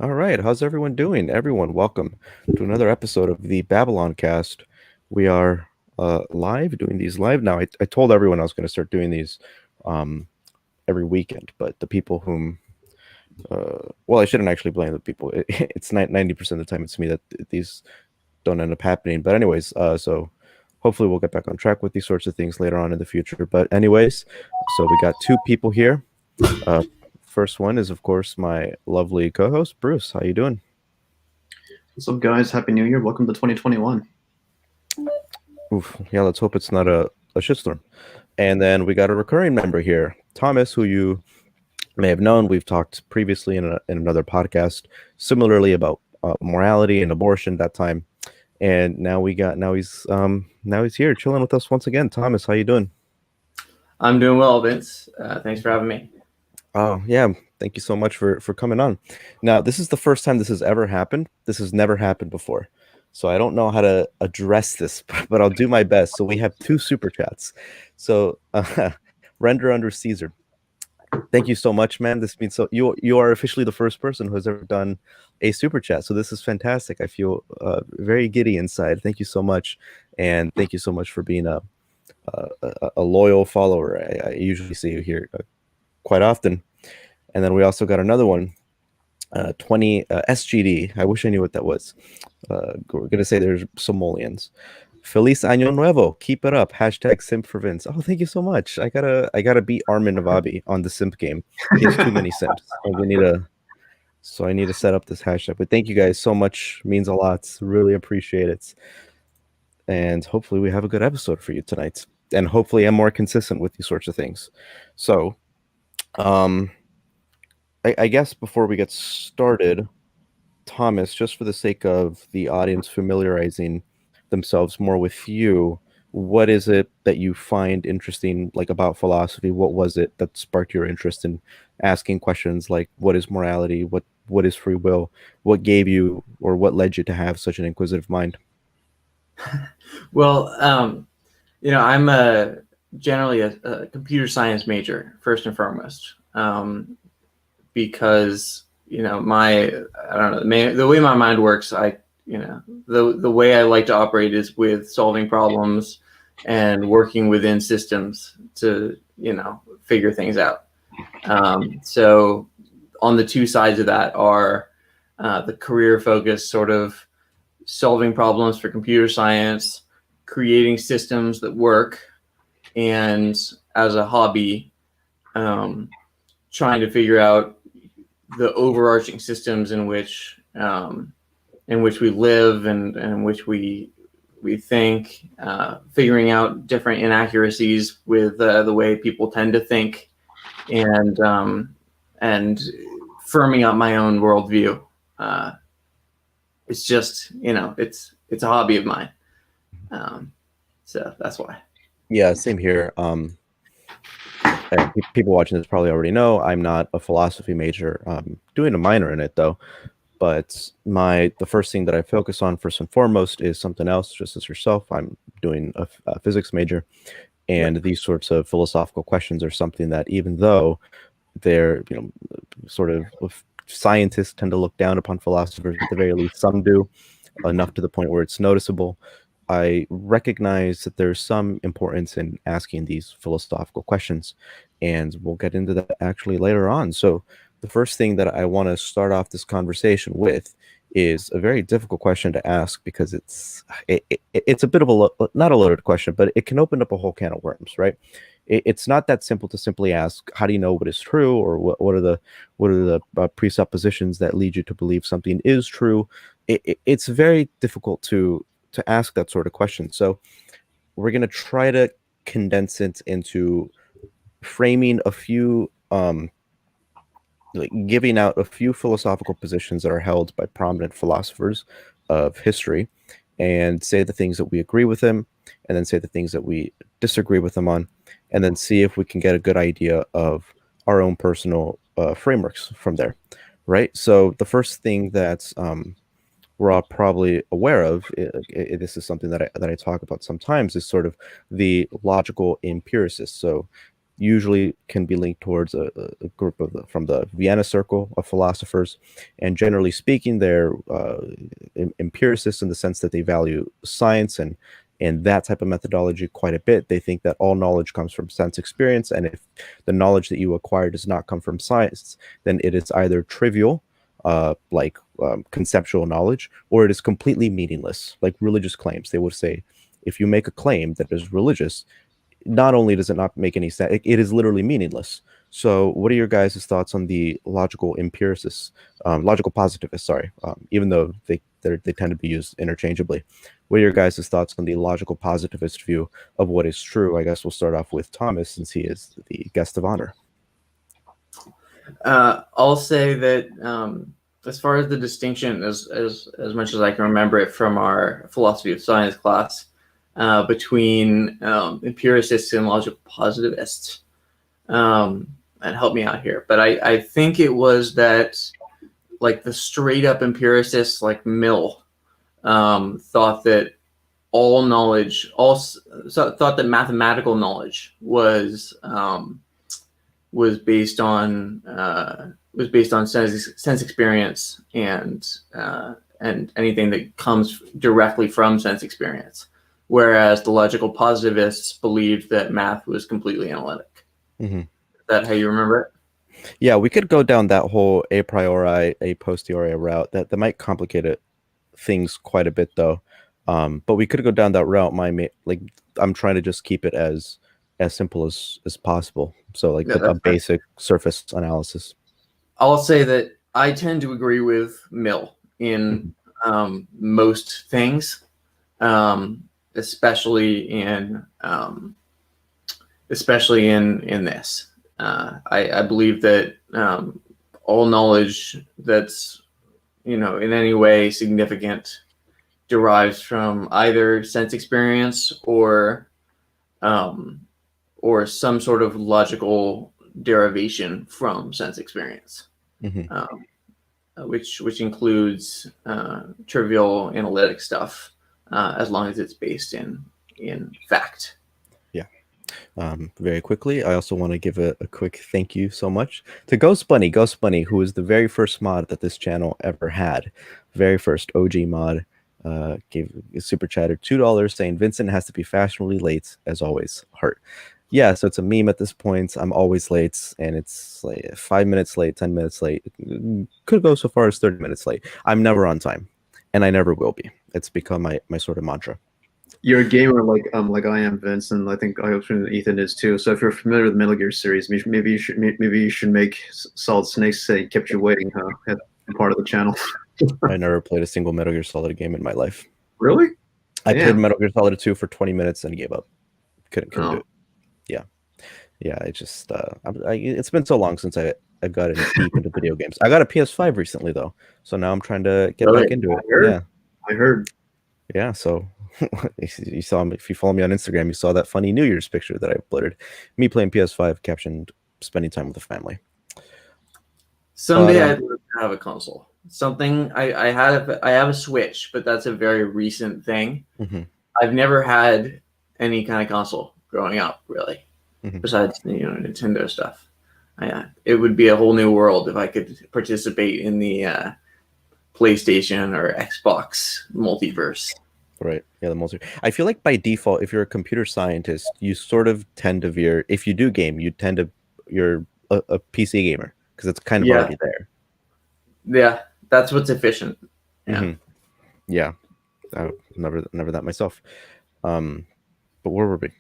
All right, how's everyone doing? Everyone, welcome to another episode of the Babylon Cast. We are live, doing these live now. I told everyone I was going to start doing these um, every weekend, but the people whom, well, I shouldn't actually blame the people. It's 90% of the time it's me that these don't end up happening. But anyways, so hopefully we'll get back on track with these sorts of things later on in the future. But anyways, so we got two people here. Uh, First one is, of course, my lovely co-host, Bruce. How you doing? What's up, guys? Happy New Year. Welcome to 2021. Oof. Yeah, let's hope it's not a shitstorm. And then we got a recurring member here, Thomas, who you may have known. We've talked previously in another podcast, similarly about morality and abortion that time. And now he's here chilling with us once again. Thomas, how you doing? I'm doing well, Vince. Thanks for having me. Oh yeah, thank you so much for coming on. Now, this is the first time this has ever happened. This has never happened before. So I don't know how to address this, but I'll do my best. So we have two super chats. So Render under Caesar. Thank you so much, man. This means so you are officially the first person who has ever done a super chat. So this is fantastic. I feel very giddy inside. Thank you so much, and thank you so much for being a loyal follower. I usually see you here quite often. And then we also got another one, 20 SGD. I wish I knew what that was. We're gonna say there's Somalians. Feliz Año Nuevo. Keep it up. Hashtag simp for Vince. Oh, thank you so much. I gotta beat Armin Navabi on the simp game. He has too many simps. So I need to set up this hashtag. But thank you guys so much. Means a lot. Really appreciate it. And hopefully we have a good episode for you tonight. And hopefully I'm more consistent with these sorts of things. So um I guess before we get started, Thomas, just for the sake of the audience familiarizing themselves more with you, what is it that you find interesting, like about philosophy? What was it that sparked your interest in asking questions like what is morality? What is free will? What gave you or what led you to have such an inquisitive mind? Well, I'm generally a computer science major first and foremost, because I don't know, the way my mind works. The way I like to operate is with solving problems and working within systems to figure things out. So on the two sides of that are the career focus sort of solving problems for computer science, creating systems that work, and as a hobby, trying to figure out the overarching systems in which we live and in which we think, figuring out different inaccuracies with the way people tend to think, and firming up my own worldview. It's just it's a hobby of mine, so that's why. Yeah, same here. People watching this probably already know I'm not a philosophy major. Doing a minor in it though. But the first thing that I focus on first and foremost is something else, just as yourself. I'm doing a physics major, and these sorts of philosophical questions are something that, even though they're, sort of scientists tend to look down upon philosophers, at the very least, some do, enough to the point where it's noticeable. I recognize that there's some importance in asking these philosophical questions, and we'll get into that actually later on. So the first thing that I want to start off this conversation with is a very difficult question to ask, because it's a bit of not a loaded question, but it can open up a whole can of worms, right? It's not that simple to simply ask, how do you know what is true, or what are the presuppositions that lead you to believe something is true? It's very difficult to ask that sort of question. So we're going to try to condense it into framing a few like giving out a few philosophical positions that are held by prominent philosophers of history, and say the things that we agree with them, and then say the things that we disagree with them on, and then see if we can get a good idea of our own personal frameworks from there, right? So the first thing that we're all probably aware of, this is something that I talk about sometimes, is sort of the logical empiricist. So usually can be linked towards a group of from the Vienna Circle of philosophers, and generally speaking, they're empiricists in the sense that they value science and that type of methodology quite a bit. They think that all knowledge comes from sense experience, and if the knowledge that you acquire does not come from science, then it is either trivial, conceptual knowledge, or it is completely meaningless, like religious claims. They would say, if you make a claim that is religious, not only does it not make any sense, it is literally meaningless. So what are your guys' thoughts on the logical empiricists, logical positivists, sorry, even though they tend to be used interchangeably? What are your guys' thoughts on the logical positivist view of what is true? I guess we'll start off with Thomas, since he is the guest of honor. I'll say that as far as the distinction, as much as I can remember it from our philosophy of science class, between empiricists and logical positivists, and help me out here, but I think it was that, like, the straight up empiricists like Mill thought that all knowledge, thought that mathematical knowledge was based on sense experience and anything that comes directly from sense experience, whereas the logical positivists believed that math was completely analytic. Mm-hmm. Is that how you remember it? Yeah, we could go down that whole a priori, a posteriori route. That might complicate things quite a bit, though. But we could go down that route. I'm trying to just keep it as simple as possible. So, like, a basic surface analysis. I'll say that I tend to agree with Mill in most things, especially in this. I believe that all knowledge that's, in any way significant derives from either sense experience or some sort of logical derivation from sense experience, which includes trivial analytic stuff, as long as it's based in fact. Very quickly, I also want to give a quick thank you so much to Ghost Bunny, who was the very first mod that this channel ever had. Very first OG mod. Gave a super chatter $2 saying Vincent has to be fashionably late as always. Heart. Yeah, so it's a meme at this point. I'm always late, and it's like 5 minutes late, 10 minutes late. It could go so far as 30 minutes late. I'm never on time, and I never will be. It's become my sort of mantra. You're a gamer like I am, Vince, and I think I hope Ethan is too. So if you're familiar with the Metal Gear series, maybe you should make Solid Snake say kept you waiting, huh? At part of the channel. I never played a single Metal Gear Solid game in my life. Really? I played Metal Gear Solid 2 for 20 minutes and gave up. Couldn't do it. Yeah. It just it's been so long since I got deep into video games. I got a PS5 recently though, so now I'm trying to get back into it. I heard. Yeah, so you saw me, if you follow me on Instagram, you saw that funny New Year's picture that I uploaded. Me playing PS5, captioned spending time with the family. Someday I'd love to have a console. Something I have a Switch, but that's a very recent thing. I've never had any kind of console growing up, really, besides Nintendo stuff. It would be a whole new world if I could participate in the PlayStation or Xbox multiverse. Right. Yeah, the multiverse. I feel like by default, if you're a computer scientist, you sort of tend to veer. If you do game, you're a PC gamer because it's kind of already there. Yeah, that's what's efficient. Yeah. Yeah. I never that myself. But where were we?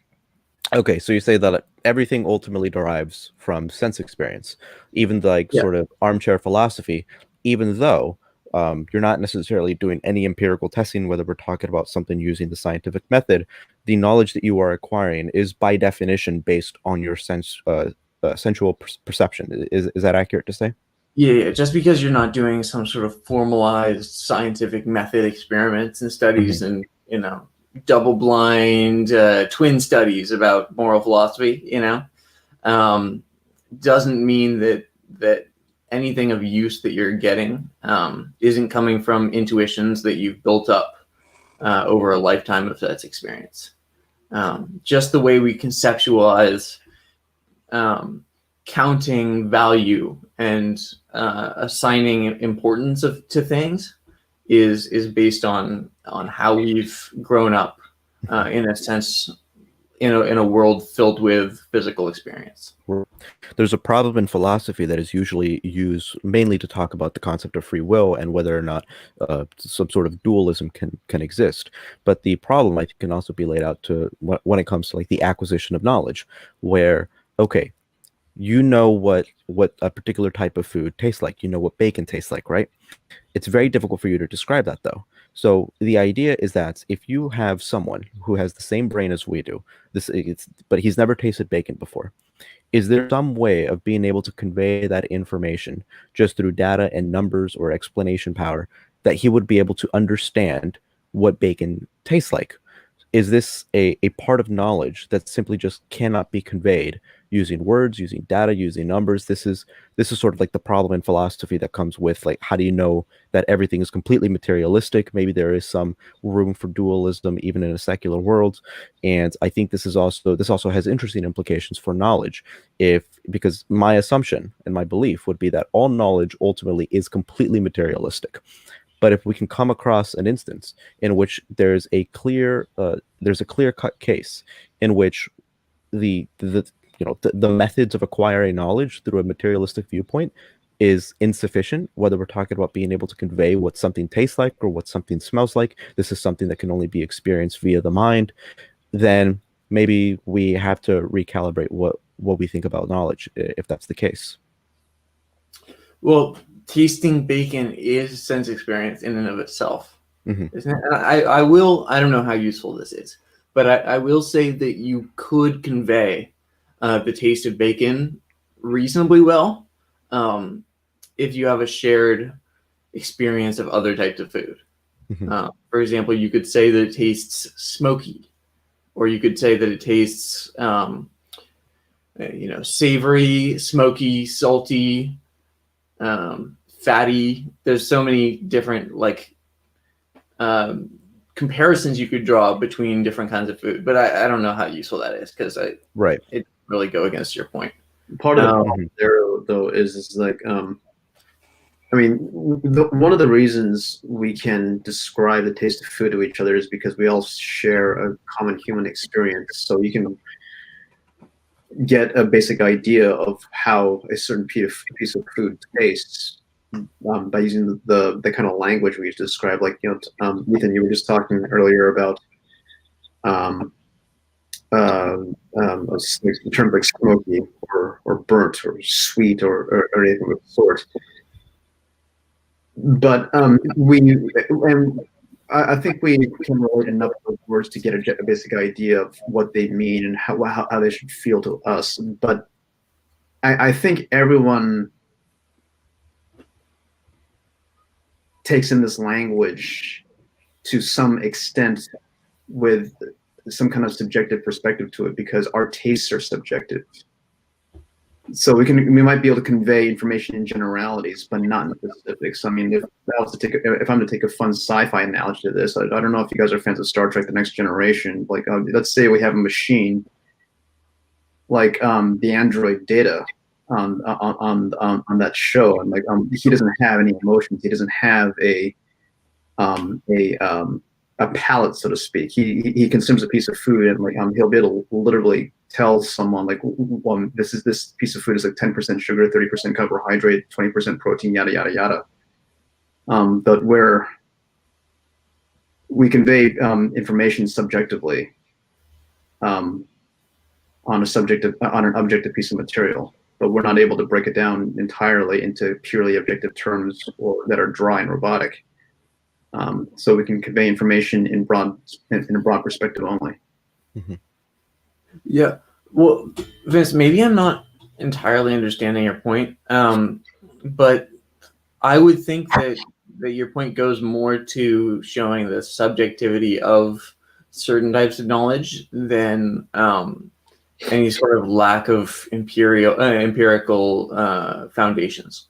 Okay, so you say that everything ultimately derives from sense experience, even sort of armchair philosophy, even though you're not necessarily doing any empirical testing, whether we're talking about something using the scientific method. The knowledge that you are acquiring is by definition based on your sensual perception. Is that accurate to say? Yeah, just because you're not doing some sort of formalized scientific method experiments and studies and double-blind twin studies about moral philosophy, doesn't mean that anything of use that you're getting isn't coming from intuitions that you've built up over a lifetime of that experience. Just the way we conceptualize counting value and assigning importance to things is based on how we've grown up, in a sense, in a world filled with physical experience. There's a problem in philosophy that is usually used mainly to talk about the concept of free will and whether or not some sort of dualism can exist. But the problem, I think, can also be laid out to when it comes to like the acquisition of knowledge, where, okay, you know what a particular type of food tastes like. You know what bacon tastes like, right? It's very difficult for you to describe that, though. So the idea is that if you have someone who has the same brain as we do, but he's never tasted bacon before, is there some way of being able to convey that information just through data and numbers or explanation power that he would be able to understand what bacon tastes like? Is this a part of knowledge that simply just cannot be conveyed using words, using data, using numbers? This is sort of like the problem in philosophy that comes with, like, how do you know that everything is completely materialistic? Maybe there is some room for dualism even in a secular world. And I think this also has interesting implications for knowledge, because my assumption and my belief would be that all knowledge ultimately is completely materialistic. But if we can come across an instance in which there's a clear-cut case in which the methods of acquiring knowledge through a materialistic viewpoint is insufficient, whether we're talking about being able to convey what something tastes like or what something smells like, this is something that can only be experienced via the mind, then maybe we have to recalibrate what we think about knowledge, if that's the case. Well, tasting bacon is sense experience in and of itself. Mm-hmm. Isn't it? And I don't know how useful this is, but I will say that you could convey the taste of bacon reasonably well if you have a shared experience of other types of food. Mm-hmm. For example, you could say that it tastes smoky, or you could say that it tastes savory, smoky, salty, fatty. There's so many different comparisons you could draw between different kinds of food, but I don't know how useful that is, because it really go against your point. Part of the problem there, though, is like, one of the reasons we can describe the taste of food to each other is because we all share a common human experience. So you can get a basic idea of how a certain piece of food tastes by using the kind of language we use to describe. Like, Ethan, you were just talking earlier about in terms like smoky or burnt or sweet or anything of the sort. But I think we can relate enough of words to get a basic idea of what they mean and how they should feel to us. But I think everyone takes in this language to some extent with some kind of subjective perspective to it, because our tastes are subjective. So we might be able to convey information in generalities, but not in specifics. I mean, if I'm to take a fun sci-fi analogy to this, I don't know if you guys are fans of Star Trek: The Next Generation. Like, let's say we have a machine like the android Data on that show, and he doesn't have any emotions. He doesn't have a palate, so to speak. He consumes a piece of food, and he'll be able to literally tell someone this piece of food is like 10% sugar, 30% carbohydrate, 20% protein, yada yada yada. But where we convey information subjectively on an objective piece of material, but we're not able to break it down entirely into purely objective terms that are dry and robotic. So we can convey information in a broad perspective only. Mm-hmm. Yeah. Well, Vince, maybe I'm not entirely understanding your point, but I would think that your point goes more to showing the subjectivity of certain types of knowledge than any sort of lack of empirical foundations.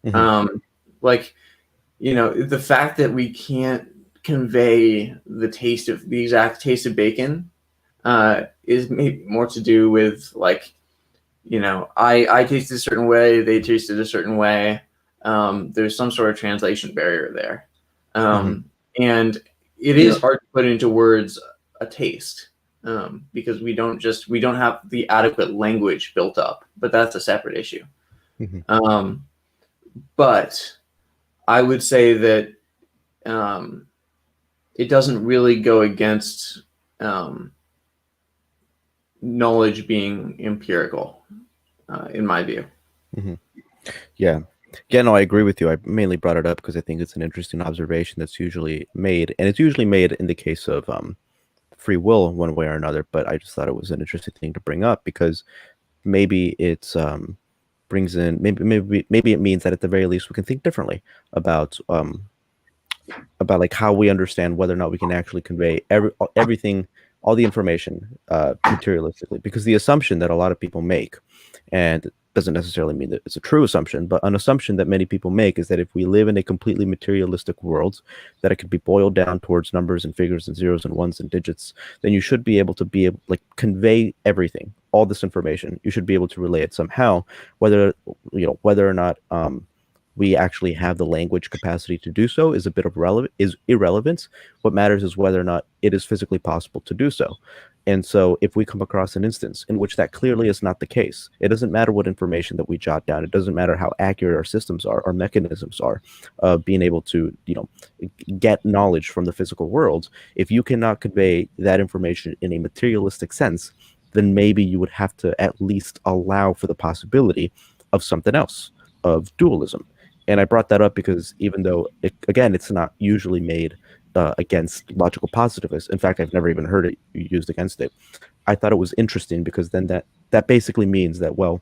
Mm-hmm. The fact that we can't convey the exact taste of bacon is maybe more to do with I taste it a certain way, they taste it a certain way. There's some sort of translation barrier there. And it is hard to put into words a taste, because we don't have the adequate language built up, but that's a separate issue. But I would say that it doesn't really go against knowledge being empirical, in my view. Yeah. Yeah, no, I agree with you. I mainly brought it up because I think it's an interesting observation that's usually made, and it's usually made in the case of free will one way or another, but I just thought it was an interesting thing to bring up because maybe it's brings in maybe it means that at the very least we can think differently about like how we understand whether or not we can actually convey everything, all the information materialistically, because the assumption that a lot of people make, and it doesn't necessarily mean that it's a true assumption, but an assumption that many people make is that if we live in a completely materialistic world, that it could be boiled down towards numbers and figures and zeros and ones and digits, then you should be able to like convey everything, all this information. You should be able to relay it somehow, whether or not we actually have the language capacity to do so is irrelevant. What matters is whether or not it is physically possible to do so. And so if we come across an instance in which that clearly is not the case, it doesn't matter what information that we jot down. It doesn't matter how accurate our systems are, our mechanisms are, being able to, get knowledge from the physical world. If you cannot convey that information in a materialistic sense, then maybe you would have to at least allow for the possibility of something else, of dualism. And I brought that up because even though, it's not usually made against logical positivists. In fact, I've never even heard it used against it. I thought it was interesting because then that basically means that, well,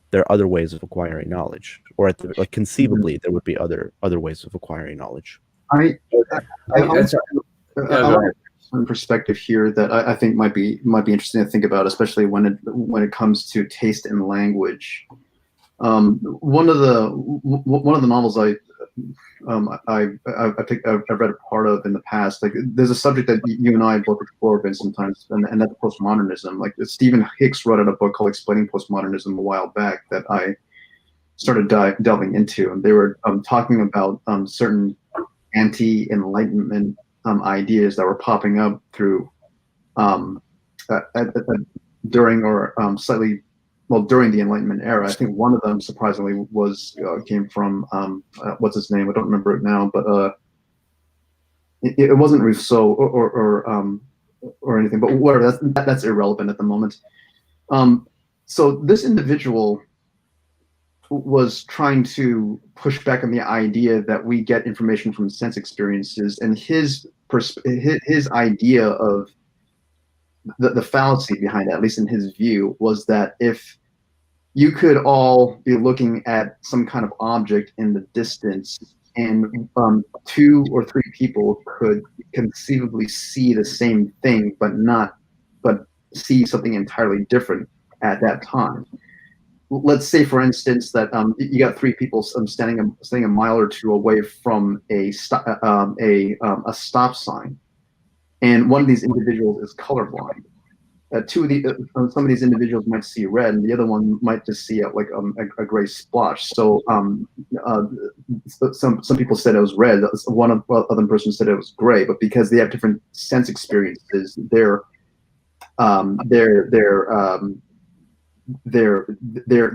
there are other ways of acquiring knowledge, or conceivably there would be other ways of acquiring knowledge. I some perspective here that I think might be interesting to think about, especially when it comes to taste and language. One of the novels I've read a part of in the past, like there's a subject that you and I both explore, Vince, sometimes, and that's postmodernism. Like Stephen Hicks wrote a book called Explaining Postmodernism a while back that I started delving into, and they were talking about certain anti-enlightenment ideas that were popping up through during or slightly. Well, during the Enlightenment era. I think one of them, surprisingly, came from what's his name? I don't remember it now, but it wasn't Rousseau or anything. But whatever, that's irrelevant at the moment. So this individual was trying to push back on the idea that we get information from sense experiences, and his idea of the fallacy behind it, at least in his view, was that if you could all be looking at some kind of object in the distance, and 2 or 3 people could conceivably see the same thing, but see something entirely different at that time. Let's say, for instance, that you got 3 people standing a mile or 2 away from a stop sign, and one of these individuals is colorblind. Some of these individuals might see red, and the other one might just see a gray splotch. So some people said it was red. One other person said it was gray. But because they have different sense experiences, their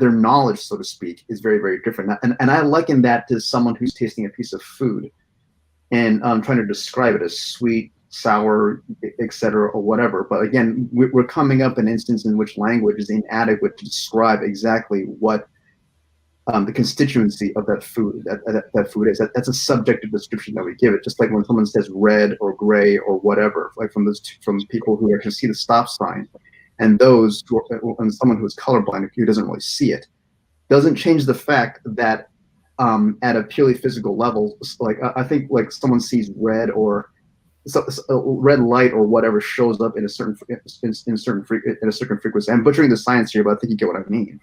knowledge, so to speak, is very, very different. And I liken that to someone who's tasting a piece of food and trying to describe it as sweet, sour, etc., or whatever. But again, we're coming up an instance in which language is inadequate to describe exactly what the constituency of that food is. That's a subjective description that we give it. Just like when someone says red or gray or whatever, like from people who actually see the stop sign, and someone who's colorblind who doesn't really see it, doesn't change the fact that at a purely physical level, like I think like someone sees red or a red light or whatever shows up in a certain frequency. I'm butchering the science here, but I think you get what I mean.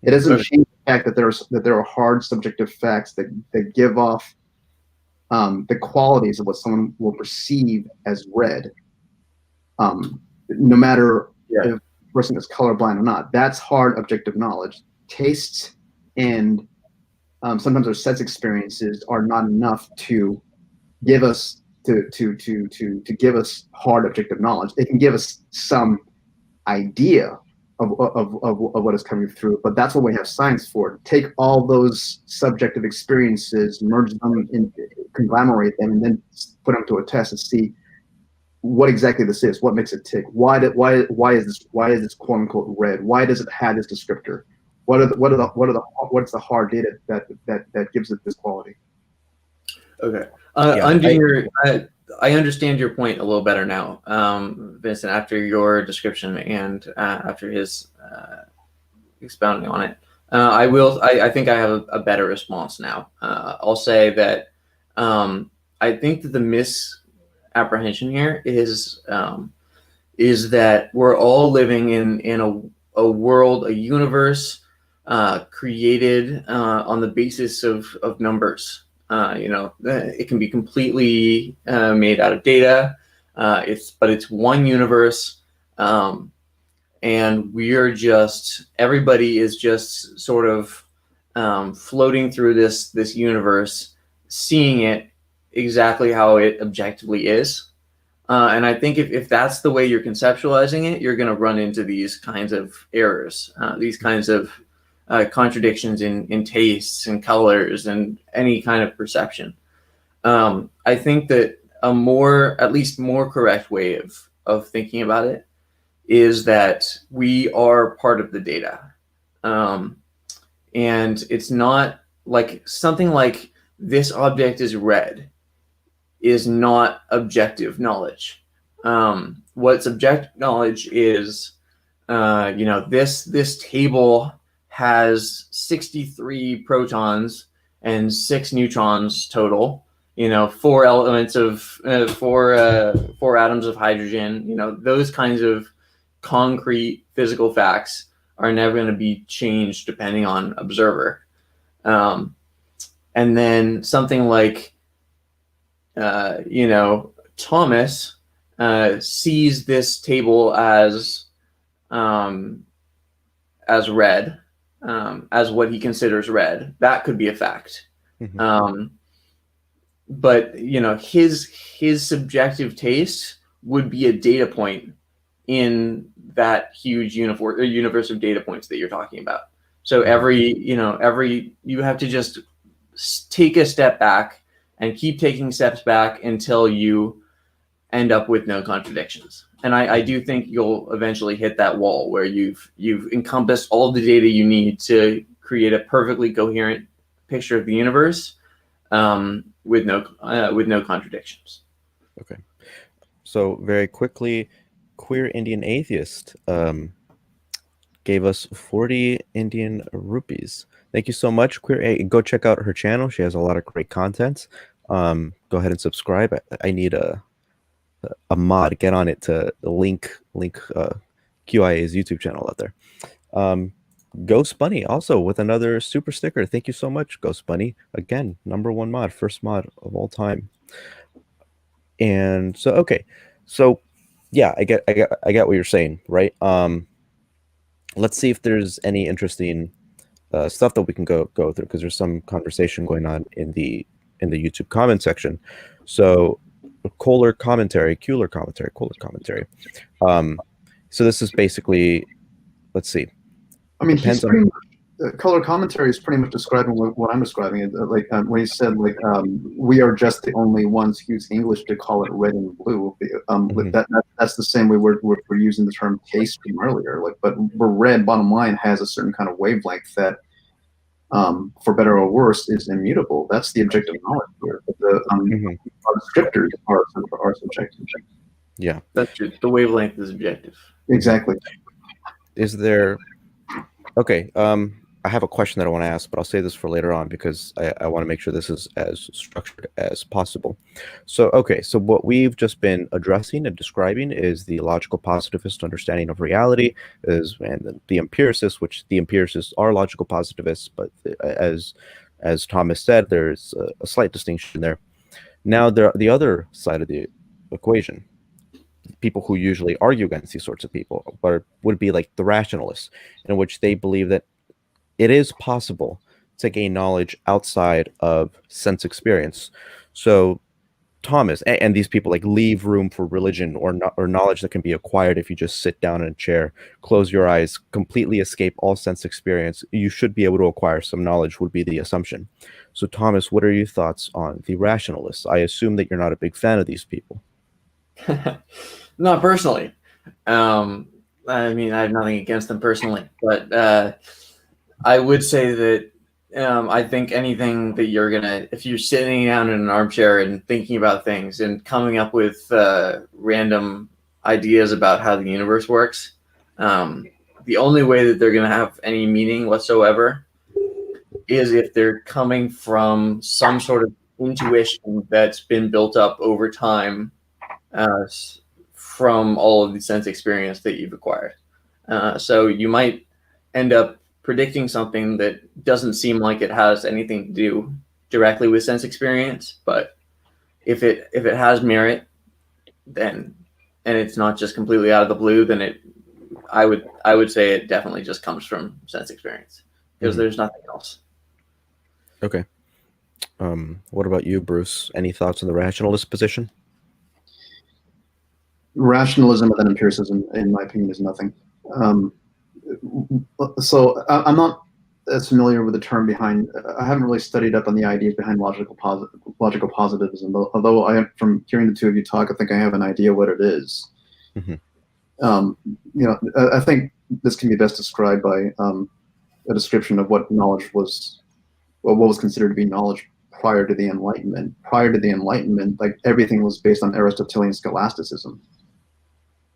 It doesn't change the fact that there are hard subjective facts that give off the qualities of what someone will perceive as red, no matter if person is colorblind or not. That's hard objective knowledge. Tastes and sometimes our sense experiences are not enough to give us to give us hard objective knowledge. It can give us some idea of what is coming through, but that's what we have science for. Take all those subjective experiences, merge them, conglomerate them, and then put them to a test and see what exactly this is, what makes it tick, why is this quote unquote red, why does it have this descriptor, what's the hard data that gives it this quality. Okay. Yeah, I understand your point a little better now, Vincent, after your description and after his expounding on it. I think I have a better response now. I'll say that I think that the misapprehension here is that we're all living in a world, a universe created on the basis of numbers. It can be completely made out of data. But it's one universe, and everybody is just sort of floating through this universe, seeing it exactly how it objectively is. And I think if that's the way you're conceptualizing it, you're going to run into these kinds of errors, these kinds of contradictions in tastes and colors and any kind of perception. I think that at least more correct way of thinking about it is that we are part of the data. And it's not like something like this object is red is not objective knowledge. What's objective knowledge is, this table has 63 protons and 6 neutrons total. 4 elements of four atoms of hydrogen. Those kinds of concrete physical facts are never going to be changed depending on observer. And then something like, Thomas sees this table as red, as what he considers red. That could be a fact. Mm-hmm. But his subjective taste would be a data point in that huge universe of data points that you're talking about. So you have to just take a step back and keep taking steps back until you end up with no contradictions. And I do think you'll eventually hit that wall where you've encompassed all the data you need to create a perfectly coherent picture of the universe, with no contradictions. Okay. So very quickly, Queer Indian Atheist gave us 40 Indian rupees. Thank you so much, Queer. Go check out her channel. She has a lot of great content. Go ahead and subscribe. I need a mod. Get on it to link QIA's YouTube channel out there. Ghost Bunny also with another super sticker. Thank you so much, Ghost Bunny. Again, #1 mod, first mod of all time. And so, okay, so yeah, I get what you're saying, right? Let's see if there's any interesting stuff that we can go through, because there's some conversation going on in the YouTube comment section. So Kohler commentary. So this is basically, let's see. I mean, color commentary is pretty much describing what I'm describing. When he said we are just the only ones who use English to call it red and blue. That's the same way we're using the term taste from earlier. But red, bottom line, has a certain kind of wavelength that, for better or worse, is immutable. That's the objective knowledge here. But the descriptors are subjective. Yeah, that's true. The wavelength is objective. Exactly. Is there? Okay, I have a question that I want to ask, but I'll save this for later on because I want to make sure this is as structured as possible. So, okay, so what we've just been addressing and describing is the logical positivist understanding of reality, and the empiricists, which the empiricists are logical positivists, but as Thomas said, there's a slight distinction there. Now, the other side of the equation, people who usually argue against these sorts of people, but would be like the rationalists, in which they believe that it is possible to gain knowledge outside of sense experience. So Thomas and these people like leave room for religion or knowledge that can be acquired if you just sit down in a chair, close your eyes, completely escape all sense experience. You should be able to acquire some knowledge, would be the assumption. So Thomas, what are your thoughts on the rationalists? I assume that you're not a big fan of these people. Not personally. I mean, I have nothing against them personally, but I would say that I think anything that if you're sitting down in an armchair and thinking about things and coming up with random ideas about how the universe works, the only way that they're going to have any meaning whatsoever is if they're coming from some sort of intuition that's been built up over time from all of the sense experience that you've acquired. So you might end up predicting something that doesn't seem like it has anything to do directly with sense experience, but if it has merit, then, and it's not just completely out of the blue, then I would say it definitely just comes from sense experience, because there's nothing else. Okay. What about you, Bruce? Any thoughts on the rationalist position? Rationalism and then empiricism, in my opinion, is nothing. So I'm not as familiar with the term behind. I haven't really studied up on the ideas behind logical positivism. Although from hearing the two of you talk, I think I have an idea what it is. I think this can be best described by a description of what knowledge was, what was considered to be knowledge prior to the Enlightenment. Prior to the Enlightenment, like everything was based on Aristotelian scholasticism.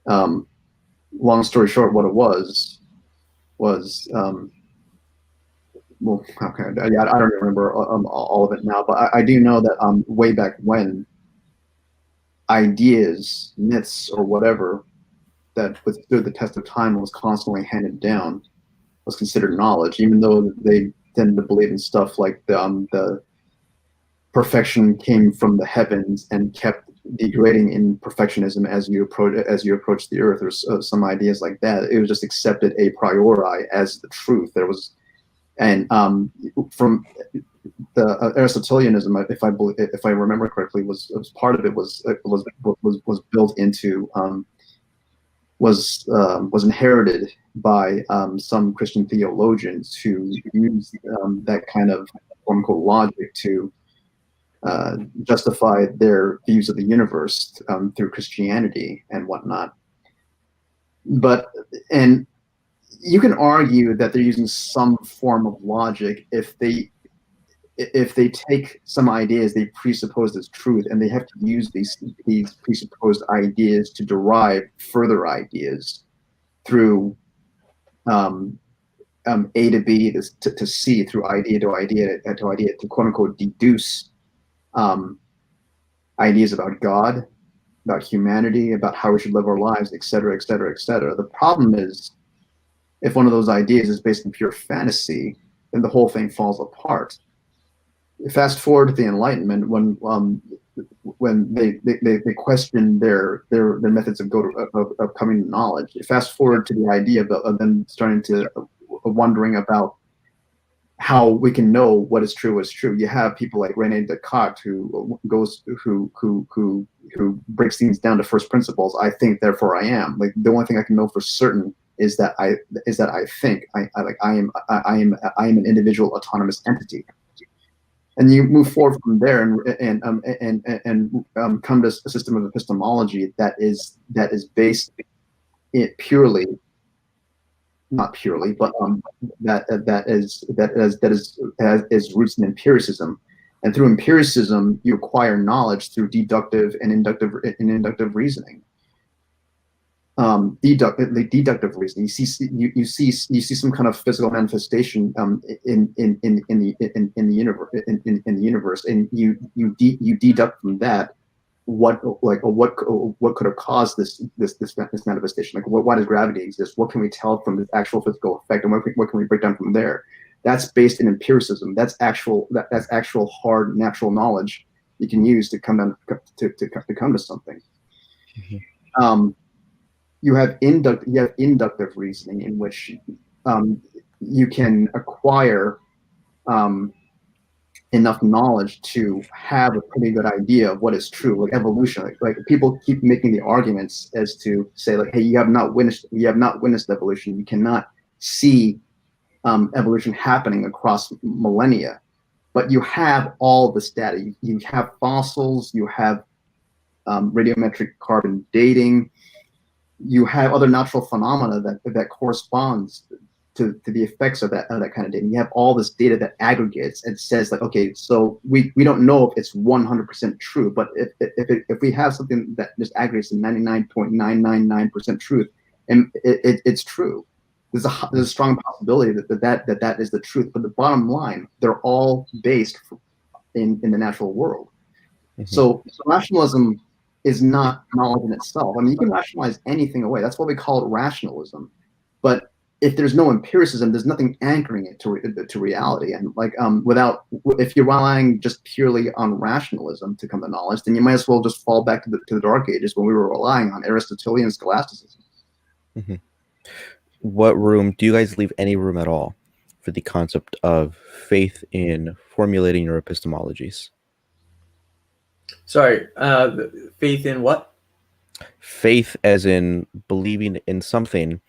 Long story short, what it was well, okay, I don't remember all of it now, but I do know that way back when, ideas, myths, or whatever that withstood the test of time and was constantly handed down was considered knowledge, even though they tended to believe in stuff like the perfection came from the heavens and kept degrading in perfectionism as you approach the earth, or some ideas like that. It was just accepted a priori as the truth. There was, and from the Aristotelianism, if I remember correctly, was part of it was built into was inherited by some Christian theologians who used that kind of quote unquote logic to justify their views of the universe through Christianity and whatnot. And you can argue that they're using some form of logic if they take some ideas they presupposed as truth, and they have to use these presupposed ideas to derive further ideas through A to B to C, through idea to idea to idea, to quote unquote deduce ideas about God, about humanity, about how we should live our lives, et cetera, et cetera, et cetera. The problem is, if one of those ideas is based in pure fantasy, then the whole thing falls apart. Fast forward to the Enlightenment, when they questioned their methods of coming to knowledge. Fast forward to the idea of them starting to wondering about how we can know what is true is true. You have people like René Descartes who breaks things down to first principles. I think, therefore I am. Like, the only thing I can know for certain is that I think. I am an individual autonomous entity. And you move forward from there and come to a system of epistemology that is based purely, not purely, but that is roots in empiricism. And through empiricism, you acquire knowledge through deductive and inductive reasoning. Deductive reasoning. You see some kind of physical manifestation in the universe, and you deduct from that what could have caused this manifestation. Like, why does gravity exist? What can we tell from the actual physical effect, and what can we break down from there? That's based in empiricism. That's actual hard natural knowledge you can use to come to something. you have inductive reasoning, in which you can acquire enough knowledge to have a pretty good idea of what is true, like evolution. Like people keep making the arguments as to say, like, hey, you have not witnessed evolution. You cannot see evolution happening across millennia, but you have all this data. You have fossils, you have radiometric carbon dating, you have other natural phenomena that corresponds to the effects of that kind of data. You have all this data that aggregates and says, like, okay, so we don't know if it's 100% true, but if we have something that just aggregates to 99.999% truth, and it's true. There's a strong possibility that is the truth. But the bottom line, they're all based in the natural world. Mm-hmm. So rationalism is not knowledge in itself. I mean, you can rationalize anything away. That's why we call it rationalism. But if there's no empiricism, there's nothing anchoring it to reality. And like if you're relying just purely on rationalism to come to knowledge, then you might as well just fall back to the Dark Ages, when we were relying on Aristotelian scholasticism. Mm-hmm. What room do you guys leave any room at all for the concept of faith in formulating your epistemologies? Sorry, faith in what? Faith as in believing in something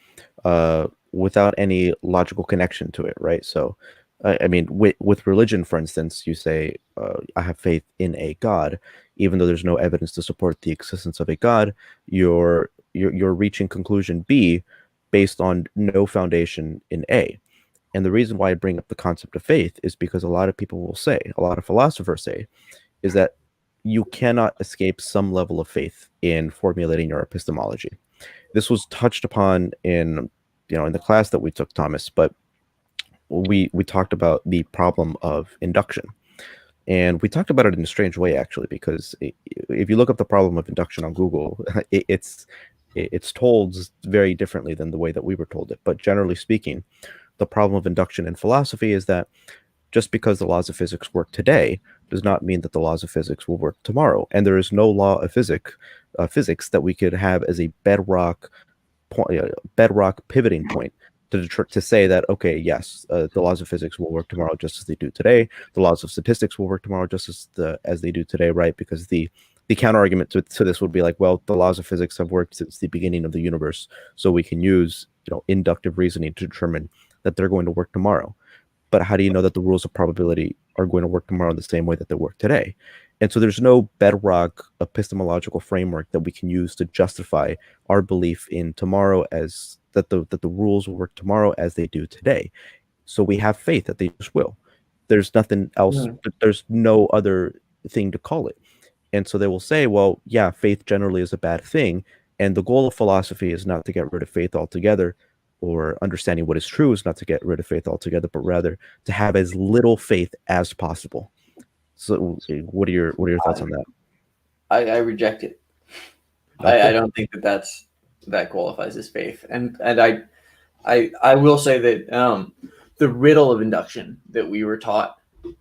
without any logical connection to it, right? So, I mean, with religion, for instance, you say, I have faith in a God, even though there's no evidence to support the existence of a God. You're reaching conclusion B based on no foundation in A. And the reason why I bring up the concept of faith is because a lot of people will say, a lot of philosophers say, is that you cannot escape some level of faith in formulating your epistemology. This was touched upon in the class that we took, Thomas, but we talked about the problem of induction. And we talked about it in a strange way, actually, because if you look up the problem of induction on Google, it's told very differently than the way that we were told it. But generally speaking, the problem of induction in philosophy is that just because the laws of physics work today does not mean that the laws of physics will work tomorrow. And there is no law of physics that we could have as a bedrock pivoting point to say that, okay, yes, the laws of physics will work tomorrow just as they do today. The laws of statistics will work tomorrow just as they do today, right? Because the counter argument to this would be like, well, the laws of physics have worked since the beginning of the universe, so we can use inductive reasoning to determine that they're going to work tomorrow. But how do you know that the rules of probability are going to work tomorrow in the same way that they work today? And so there's no bedrock epistemological framework that we can use to justify our belief in tomorrow as that the rules will work tomorrow as they do today. So we have faith that they just will. There's nothing else. There's no other thing to call it. And so they will say, well, yeah, faith generally is a bad thing. And the goal of philosophy is not to get rid of faith altogether, or understanding what is true is not to get rid of faith altogether, but rather to have as little faith as possible. So what are your thoughts on that? I reject it. Okay. I don't think that qualifies as faith. And I will say that the riddle of induction that we were taught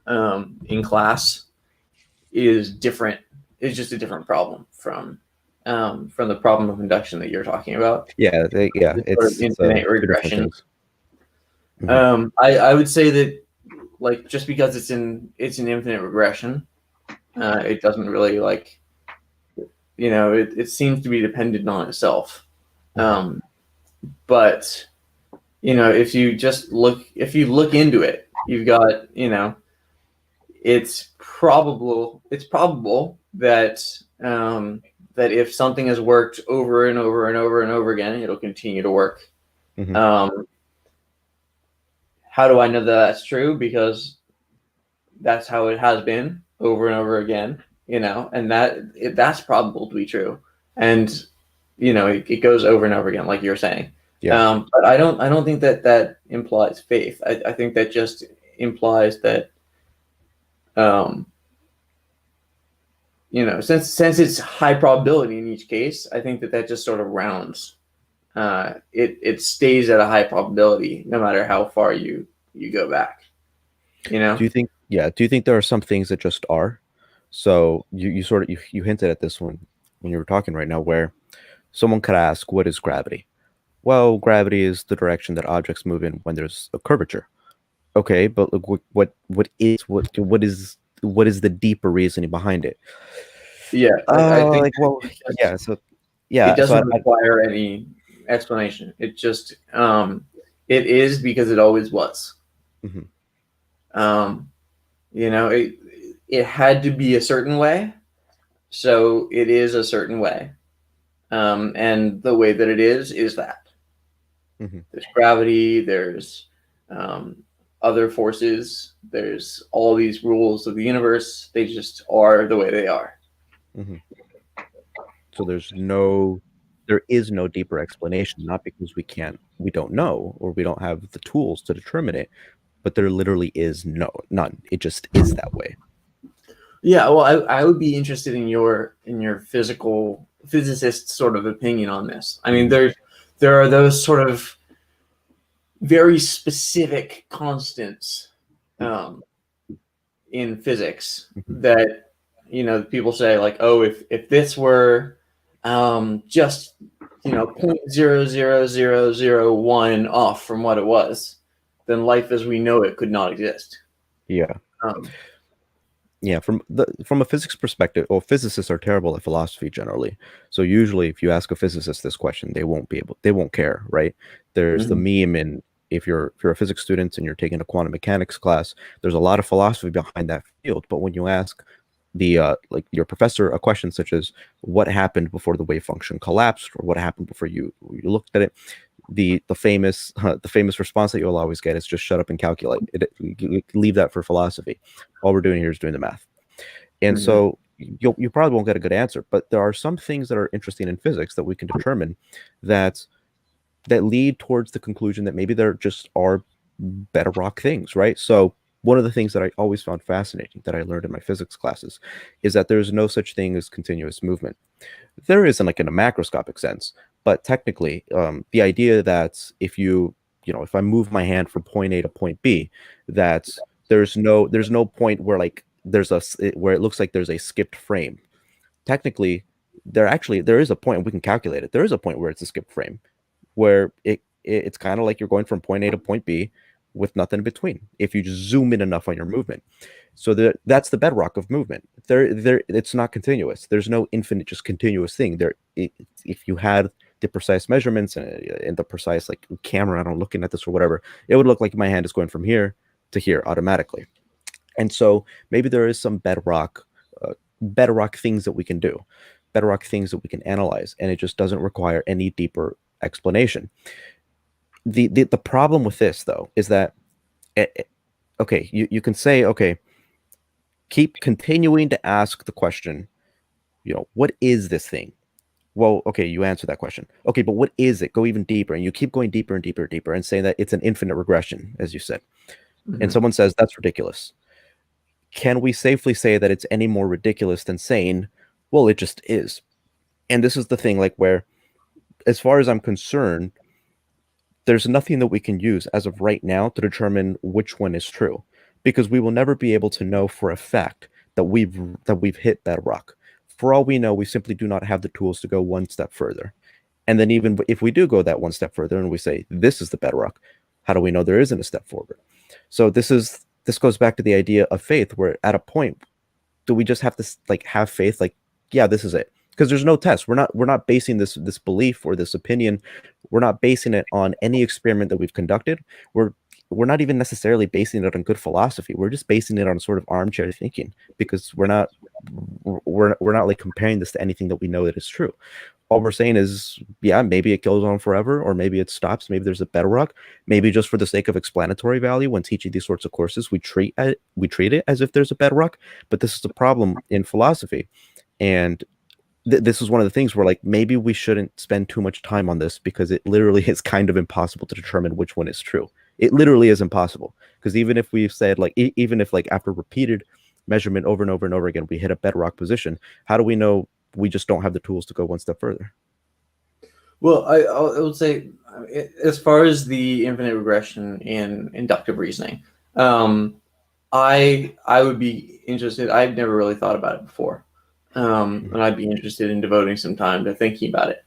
in class is different. It's just a different problem from the problem of induction that you're talking about. Yeah, it's infinite regression. Mm-hmm. I would say that, like, just because it's an infinite regression, it doesn't really, like, it seems to be dependent on itself. But if you look into it, you've got, it's probable that that if something has worked over and over and over and over again, it'll continue to work. Mm-hmm. How do I know that that's true? Because that's how it has been over and over again, and that's probable to be true. And, it goes over and over again, like you're saying. Yeah. But I don't think that implies faith. I think that just implies that, since it's high probability in each case, I think that just sort of rounds. It stays at a high probability no matter how far you go back. Do you think there are some things that just are? So you hinted at this one when you were talking right now, where Someone could ask, what is gravity? Well, gravity is the direction that objects move in when there's a curvature. Okay, but look, what is the deeper reasoning behind it? Yeah, I think Like, well, yeah, so it yeah, so doesn't require any explanation. It just it is because it always was. mhm, Um, it had to be a certain way, so it is a certain way. And the way that it is that. mhm, There's gravity, there's um, other forces, there's all these rules of the universe. They just are the way they are. mhm. So there is no deeper explanation, not because we don't know, or we don't have the tools to determine it, but there literally is none. It just is that way. Yeah, well, I would be interested in your physical physicist sort of opinion on this. I mean, there are those sort of very specific constants um, in physics Mhm. that people say like, oh, if this were just 0.00001 off from what it was, then life as we know it could not exist. Yeah. Um, Yeah, from a physics perspective, well, physicists are terrible at philosophy generally. So usually, if you ask a physicist this question, they won't care, right? There's the mhm. meme, and if you're a physics student and you're taking a quantum mechanics class, there's a lot of philosophy behind that field. But when you ask the like your professor a question such as what happened before the wave function collapsed, or what happened before you looked at it, the famous response that you'll always get is just shut up and calculate it. You leave that for philosophy. All we're doing here is doing the math. And Mhm. so you probably won't get a good answer, but there are some things that are interesting in physics that we can determine that lead towards the conclusion that maybe there just are bedrock things, right? So one of the things that I always found fascinating that I learned in my physics classes is that there's no such thing as continuous movement. There isn't, like, in a macroscopic sense, but technically, the idea that if I move my hand from point A to point B, that there's no point where, like, where it looks like there's a skipped frame. Technically, there is a point, we can calculate it. There is a point where it's a skipped frame, where it's kind of like you're going from point A to point B with nothing in between if you just zoom in enough on your movement. So that's the bedrock of movement. It's not continuous. There's no infinite, just continuous thing. If you had the precise measurements and the precise, like, camera, I don't looking at this or whatever, it would look like my hand is going from here to here automatically. And so maybe there is some bedrock things that we can do, bedrock things that we can analyze, and it just doesn't require any deeper explanation. The problem with this, though, is that okay, you can say, okay, keep continuing to ask the question, what is this thing? Well, okay, you answer that question. Okay, but what is it? Go even deeper, and you keep going deeper and deeper and deeper, and saying that it's an infinite regression, as you said. And Mhm. someone says that's ridiculous. Can we safely say that it's any more ridiculous than saying, well, it just is? And this is the thing, like, where, as far as I'm concerned, there's nothing that we can use as of right now to determine which one is true, because we will never be able to know for a fact that we've hit that rock. For all we know, we simply do not have the tools to go one step further. And then, even if we do go that one step further and we say this is the bedrock, how do we know there isn't a step forward? So this goes back to the idea of faith, where at a point, do we just have to, like, have faith, like, yeah, this is it? Because there's no test. We're not basing this belief or this opinion, we're not basing it on any experiment that we've conducted. We're not even necessarily basing it on good philosophy. We're just basing it on sort of armchair thinking, because we're not like comparing this to anything that we know that is true. All we're saying is, yeah, maybe it goes on forever, or maybe it stops. Maybe there's a bedrock. Maybe just for the sake of explanatory value, when teaching these sorts of courses, we treat it as if there's a bedrock. But this is a problem in philosophy, and this is one of the things where, like, maybe we shouldn't spend too much time on this, because it literally is kind of impossible to determine which one is true. It literally is impossible, because even if we've said, like, even if, like, after repeated measurement over and over and over again, we hit a bedrock position, how do we know we just don't have the tools to go one step further? Well, I would say, as far as the infinite regression in inductive reasoning, um, I would be interested. I've never really thought about it before, and I'd be interested in devoting some time to thinking about it.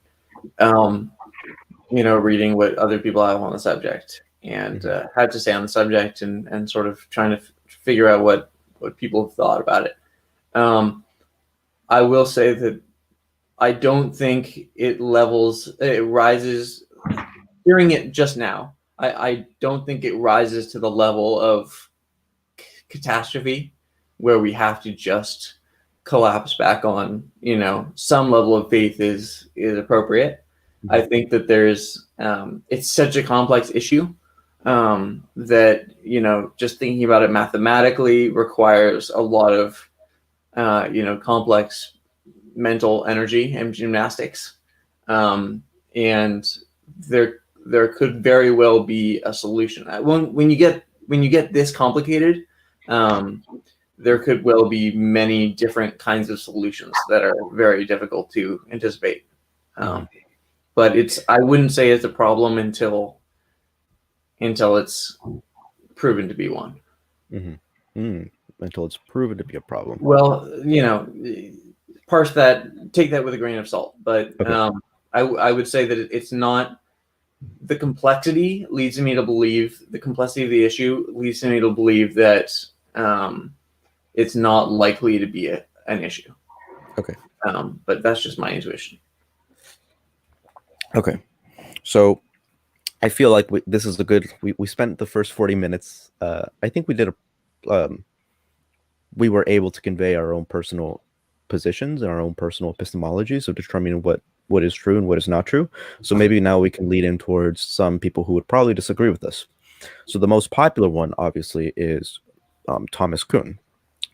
reading what other people have on the subject and had to say on the subject and sort of trying to figure out what people have thought about it. I will say that I don't think it rises. Hearing it just now, I don't think it rises to the level of catastrophe where we have to just collapse back on, some level of faith is appropriate. I think that there's it's such a complex issue that just thinking about it mathematically requires a lot of complex mental energy and gymnastics, and there could very well be a solution. When you get this complicated, there could well be many different kinds of solutions that are very difficult to anticipate. But I wouldn't say it's a problem until it's proven to be one. Until it's proven to be a problem. Well, take that with a grain of salt. But okay. I would say that it's not. The complexity leads me to believe the complexity of the issue leads me to believe that it's not likely to be an issue. Okay. But that's just my intuition. Okay. So I feel like this is a good. We spent the first 40 minutes. I think we did we were able to convey our own personal positions and our own personal epistemologies of determining what is true and what is not true. So maybe now we can lead in towards some people who would probably disagree with us. So the most popular one, obviously, is Thomas Kuhn,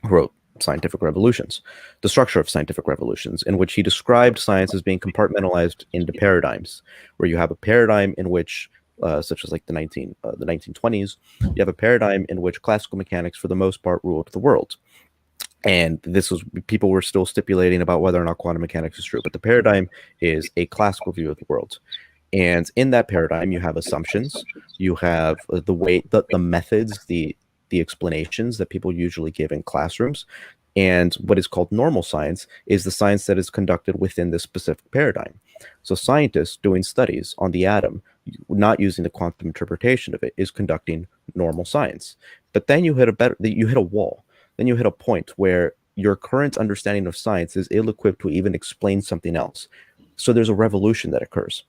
who wrote Scientific Revolutions, the structure of scientific revolutions, in which he described science as being compartmentalized into paradigms, where you have a paradigm in which, such as like the 1920s, you have a paradigm in which classical mechanics, for the most part, ruled the world. And people were still stipulating about whether or not quantum mechanics is true, but the paradigm is a classical view of the world. And in that paradigm, you have assumptions, you have the methods, the explanations that people usually give in classrooms. And what is called normal science is the science that is conducted within this specific paradigm. So scientists doing studies on the atom, not using the quantum interpretation of it, is conducting normal science. But then you hit a wall. Then you hit a point where your current understanding of science is ill-equipped to even explain something else. So there's a revolution that occurs.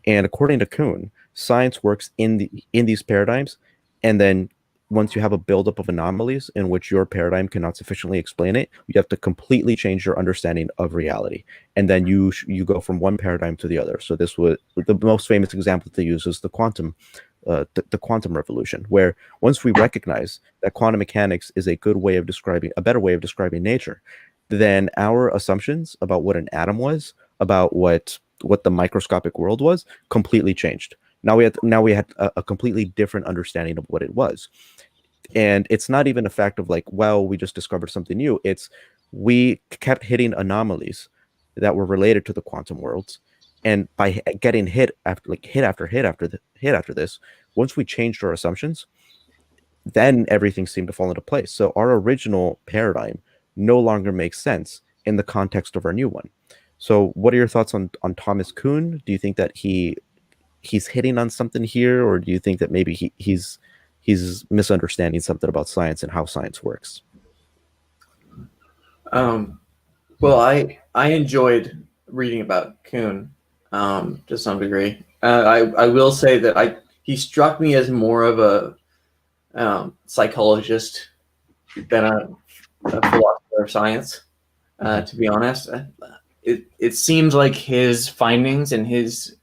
And according to Kuhn, science works in these paradigms, and then once you have a buildup of anomalies in which your paradigm cannot sufficiently explain it, you have to completely change your understanding of reality. And then you go from one paradigm to the other. So this was the most famous example to use is the quantum revolution, where once we recognize that quantum mechanics is a better way of describing nature, then our assumptions about what an atom was, about what the microscopic world was, completely changed. Now we had a completely different understanding of what it was. And it's not even a fact of like, well, we just discovered something new. It's we kept hitting anomalies that were related to the quantum worlds. And by getting hit after hit after this, once we changed our assumptions, then everything seemed to fall into place. So our original paradigm no longer makes sense in the context of our new one. So what are your thoughts on Thomas Kuhn? Do you think that he's hitting on something here, or do you think that maybe he's misunderstanding something about science and how science works? Well, I enjoyed reading about Kuhn to some degree. I will say that he struck me as more of a psychologist than a philosopher of science. To be honest, it seems like his findings and his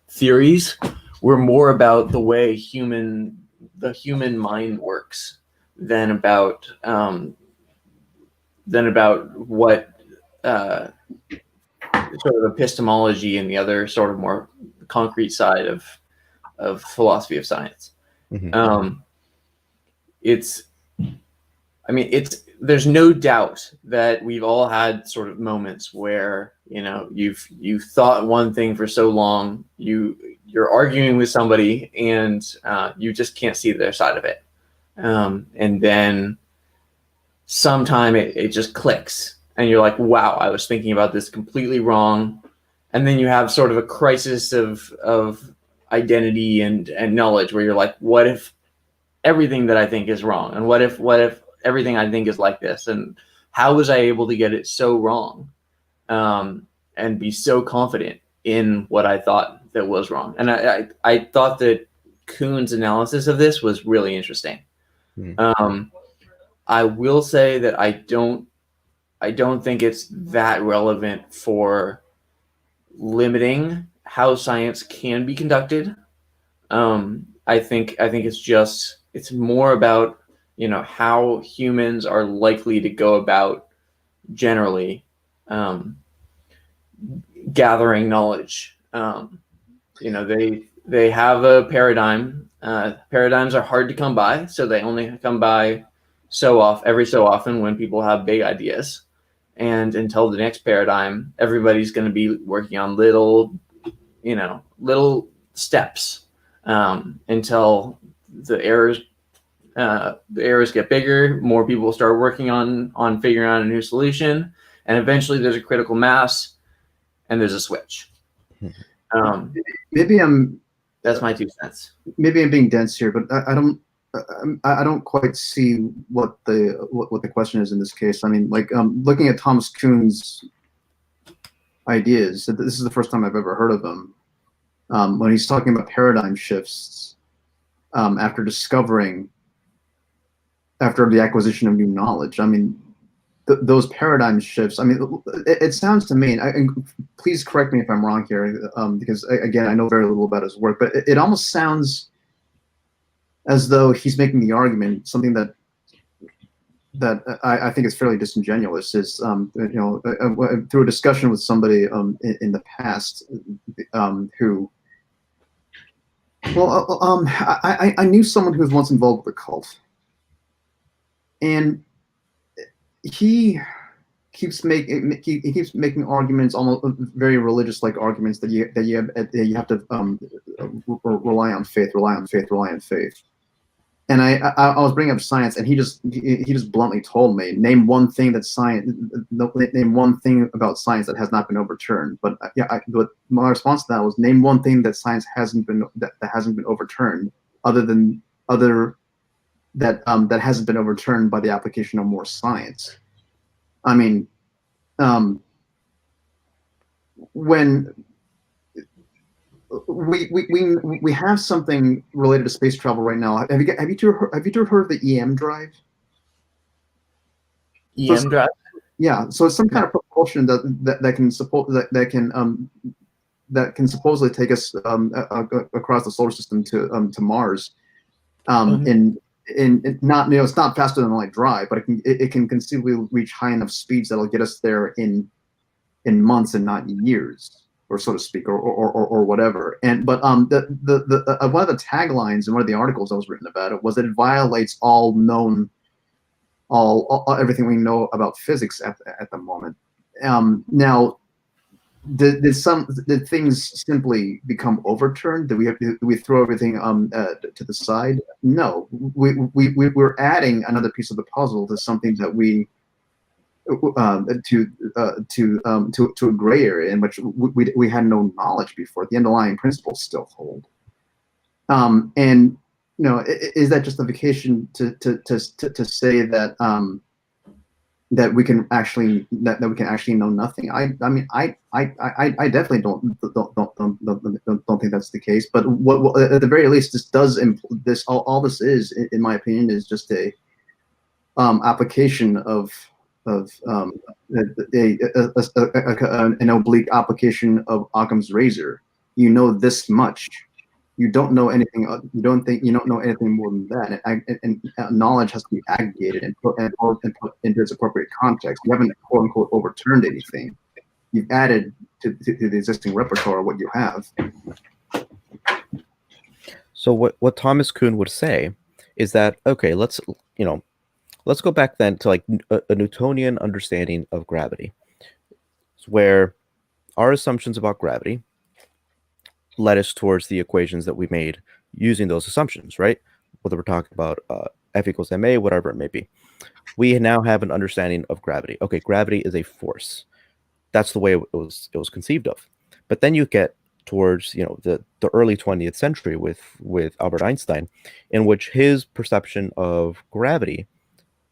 theories were more about the way the human mind works than about what sort of epistemology and the other sort of more concrete side of philosophy of science. Mm-hmm. There's no doubt that we've all had sort of moments where you've thought one thing for so long, you're arguing with somebody and you just can't see their side of it, and then sometime it just clicks and you're like, wow, I was thinking about this completely wrong, and then you have sort of a crisis of identity and knowledge, where you're like, what if everything that I think is wrong, and what if everything I think is like this, and how was I able to get it so wrong, and be so confident in what I thought that was wrong? And I thought that Kuhn's analysis of this was really interesting. I will say that I don't think it's that relevant for limiting how science can be conducted. I think it's more about, how humans are likely to go about generally gathering knowledge. They have a paradigm. Paradigms are hard to come by, so they only come by every so often when people have big ideas. And until the next paradigm, everybody's going to be working on little steps until the errors get bigger. More people start working on figuring out a new solution, and eventually there's a critical mass, and there's a switch. That's my 2 cents. Maybe I'm being dense here, but I don't quite see what the question is in this case. I mean, like, looking at Thomas Kuhn's ideas, this is the first time I've ever heard of him. When he's talking about paradigm shifts after the acquisition of new knowledge. I mean, those paradigm shifts. I mean, it sounds to me, and please correct me if I'm wrong here, because again, I know very little about his work, but it almost sounds as though he's making the argument, something that I think is fairly disingenuous, is through a discussion with somebody in the past who, I knew someone who was once involved with a cult, and he keeps making arguments, almost very religious-like arguments, that you have to rely on faith. And I was bringing up science, and he just bluntly told me, name one thing about science that has not been overturned. But but my response to that was, name one thing that science hasn't been overturned, that hasn't been overturned by the application of more science. I mean, when we have something related to space travel right now. Have you two heard of the EM drive? EM drive? Yeah. So it's some kind of propulsion that can supposedly take us across the solar system to Mars. It's not faster than light drive, but it can conceivably reach high enough speeds that'll get us there in months and not years, or so to speak, or whatever. But the one of the taglines in one of the articles I was written about it was that it violates everything we know about physics at the moment. Now, did things simply become overturned? Do we throw everything to the side? No, we're adding another piece of the puzzle to something that to a gray area in which we had no knowledge before. The underlying principles still hold. And is that justification to say that that we can actually know nothing? I mean, I definitely don't think that's the case. But what at the very least, all this is, in my opinion, is just a application of an oblique application of Occam's razor. You know this much. You don't know anything. You don't know anything more than that. And knowledge has to be aggregated and put into its appropriate context. You haven't, quote unquote, overturned anything. You've added to the existing repertoire what you have. So what Thomas Kuhn would say is that, okay, let's go back then to like a Newtonian understanding of gravity, where our assumptions about gravity led us towards the equations that we made using those assumptions, right? Whether we're talking about F equals ma, whatever it may be. We now have an understanding of gravity. Okay, gravity is a force. That's the way it was conceived of. But then you get towards the early 20th century with Albert Einstein, in which his perception of gravity,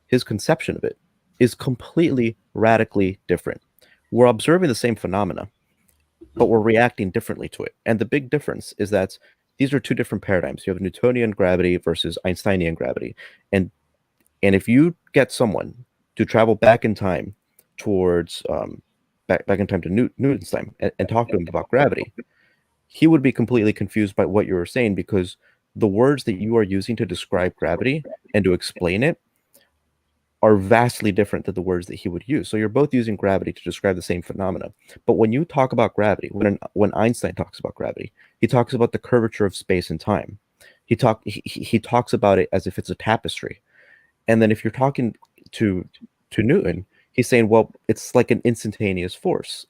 his conception of it, is completely radically different. We're observing the same phenomena, but we're reacting differently to it. And the big difference is that these are two different paradigms. You have Newtonian gravity versus Einsteinian gravity. And if you get someone to travel back in time towards back in time to Newton's time and talk to him about gravity, he would be completely confused by what you were saying, because the words that you are using to describe gravity and to explain it are vastly different than the words that he would use. So you're both using gravity to describe the same phenomena. But when you talk about gravity, when Einstein talks about gravity, he talks about the curvature of space and time. He talks about it as if it's a tapestry. And then if you're talking to Newton, he's saying, well, it's like an instantaneous force.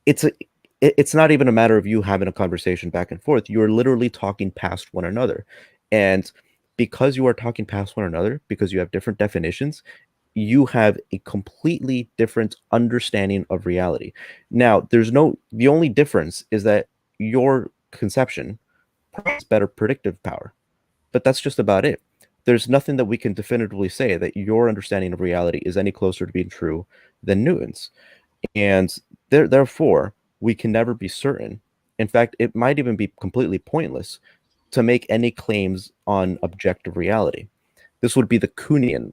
It's not even a matter of you having a conversation back and forth. You're literally talking past one another. And because you are talking past one another, because you have different definitions, you have a completely different understanding of reality. Now, the only difference is that your conception has better predictive power, but that's just about it. There's nothing that we can definitively say that your understanding of reality is any closer to being true than Newton's. And therefore, we can never be certain. In fact, it might even be completely pointless to make any claims on objective reality. This would be the Kuhnian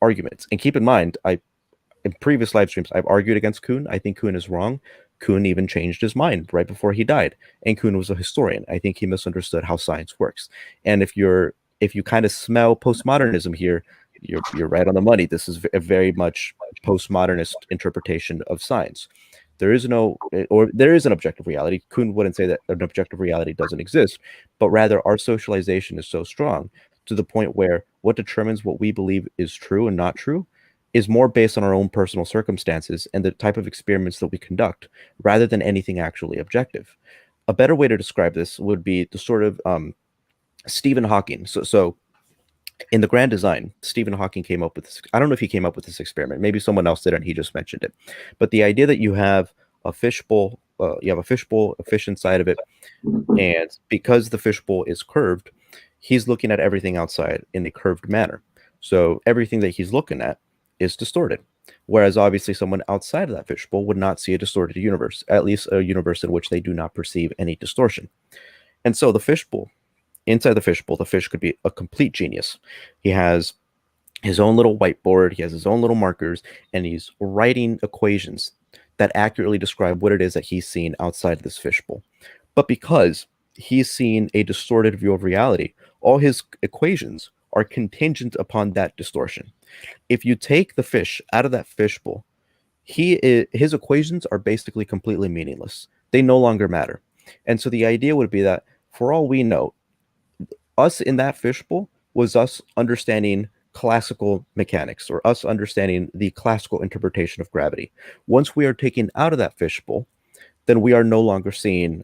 arguments. And keep in mind, in previous live streams, I've argued against Kuhn. I think Kuhn is wrong. Kuhn even changed his mind right before he died. And Kuhn was a historian. I think he misunderstood how science works. And if you kind of smell postmodernism here, you're right on the money. This is a very much postmodernist interpretation of science. There is an objective reality. Kuhn wouldn't say that an objective reality doesn't exist, but rather our socialization is so strong to the point where what determines what we believe is true and not true is more based on our own personal circumstances and the type of experiments that we conduct, rather than anything actually objective. A better way to describe this would be the sort of Stephen Hawking. So in the grand design, Stephen Hawking came up with this. I don't know if he came up with this experiment. Maybe someone else did and he just mentioned it. But the idea that you have a fishbowl, a fish inside of it, and because the fishbowl is curved, he's looking at everything outside in a curved manner. So everything that he's looking at is distorted. Whereas obviously someone outside of that fishbowl would not see a distorted universe, at least a universe in which they do not perceive any distortion. And so the fishbowl, inside the fishbowl, the fish could be a complete genius. He has his own little whiteboard, he has his own little markers, and he's writing equations that accurately describe what it is that he's seeing outside of this fishbowl. But because he's seeing a distorted view of reality, all his equations are contingent upon that distortion. If you take the fish out of that fishbowl, his equations are basically completely meaningless. They no longer matter. And so the idea would be that, for all we know, us in that fishbowl was us understanding classical mechanics, or us understanding the classical interpretation of gravity. Once we are taken out of that fishbowl, then we are no longer seeing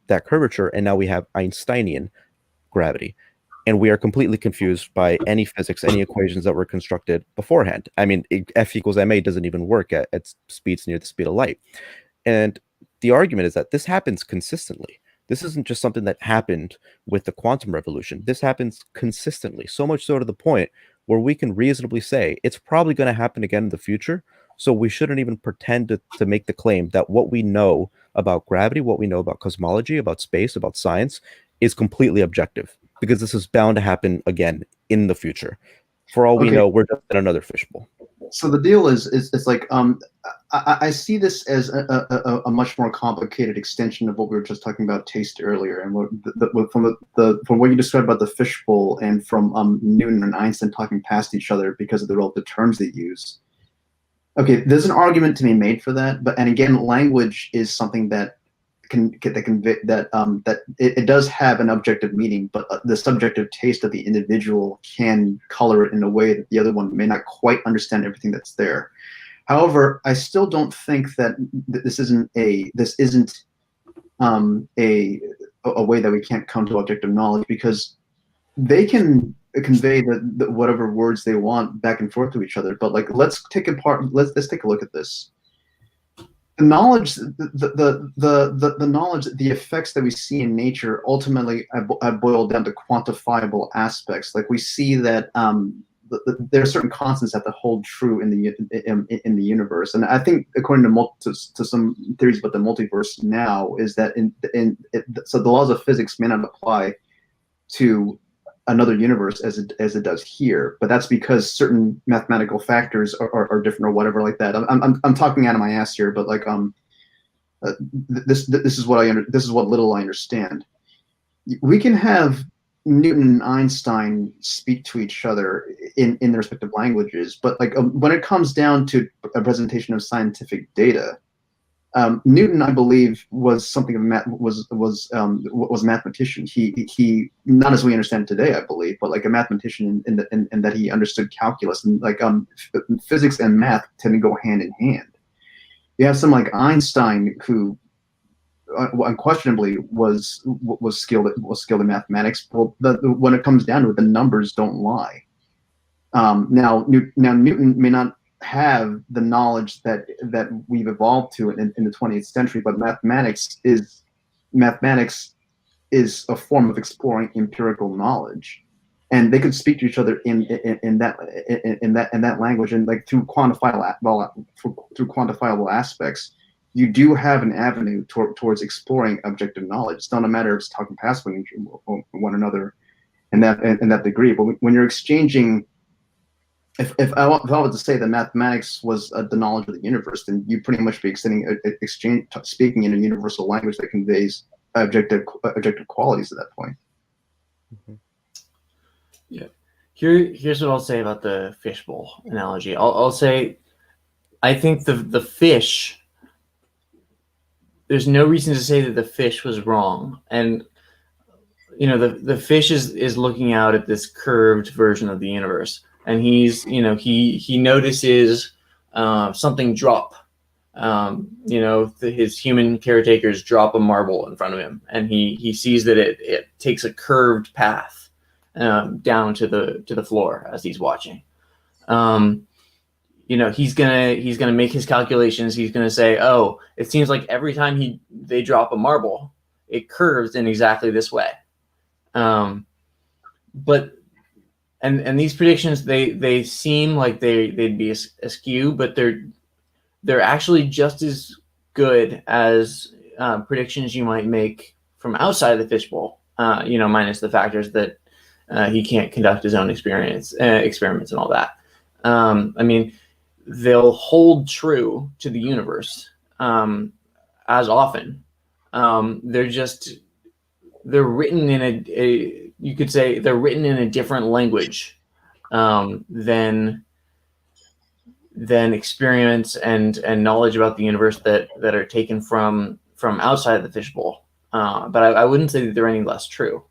that curvature, and now we have Einsteinian gravity. And we are completely confused by any physics, any equations that were constructed beforehand. I mean, F equals ma doesn't even work at speeds near the speed of light. And the argument is that this happens consistently. This isn't just something that happened with the quantum revolution. This happens consistently, so much so to the point where we can reasonably say it's probably going to happen again in the future. So we shouldn't even pretend to make the claim that what we know about gravity, what we know about cosmology, about space, about science is completely objective, because this is bound to happen again in the future. For all we know, we're just in another fishbowl. So the deal is it's like I see this as a much more complicated extension of what we were just talking about taste earlier, and from what you described about the fishbowl, and from Newton and Einstein talking past each other because of the relative terms they use. Okay, there's an argument to be made for that, and again, language is something that it does have an objective meaning, but the subjective taste of the individual can color it in a way that the other one may not quite understand everything that's there. However, I still don't think that this isn't a way that we can't come to objective knowledge, because they can convey the whatever words they want back and forth to each other. But like, let's take a look at this. the knowledge, the knowledge, the effects that we see in nature ultimately have boiled down to quantifiable aspects. Like we see that there are certain constants that hold true in the universe, and I think according to some theories about the multiverse now is that so the laws of physics may not apply to another universe as it does here, but that's because certain mathematical factors are different or whatever like that. I'm talking out of my ass here, but like this is what little I understand. We can have Newton and Einstein speak to each other in their respective languages, but like when it comes down to a presentation of scientific data, Newton, I believe, was something of was a mathematician. He not as we understand it today, I believe, but like a mathematician in that he understood calculus, and like physics and math tend to go hand in hand. You have someone like Einstein who unquestionably was skilled in mathematics. Well, when it comes down to it, the numbers don't lie. Now Newton may not have the knowledge that we've evolved to in the 20th century, but mathematics is a form of exploring empirical knowledge, and they could speak to each other in that language, and like through quantifiable aspects, you do have an avenue towards exploring objective knowledge. It's not a matter of just talking past one another in that degree, but when you're exchanging. If I was to say that mathematics was the knowledge of the universe, then you'd pretty much be speaking in a universal language that conveys objective qualities at that point. Mm-hmm. Yeah. Here's what I'll say about the fishbowl analogy. I'll say, I think the fish. There's no reason to say that the fish was wrong, and the fish is looking out at this curved version of the universe. And he notices something drop. His human caretakers drop a marble in front of him, and he sees that it takes a curved path down to the floor as he's watching. He's gonna make his calculations. He's gonna say, "Oh, it seems like every time they drop a marble, it curves in exactly this way." But And these predictions, they seem like they'd be askew, but they're actually just as good as predictions you might make from outside of the fishbowl. Minus the factors that he can't conduct his own experiments and all that. They'll hold true to the universe as often. They're written in you could say they're written in a different language than experiments and knowledge about the universe that are taken from outside the fishbowl. But I wouldn't say that they're any less true.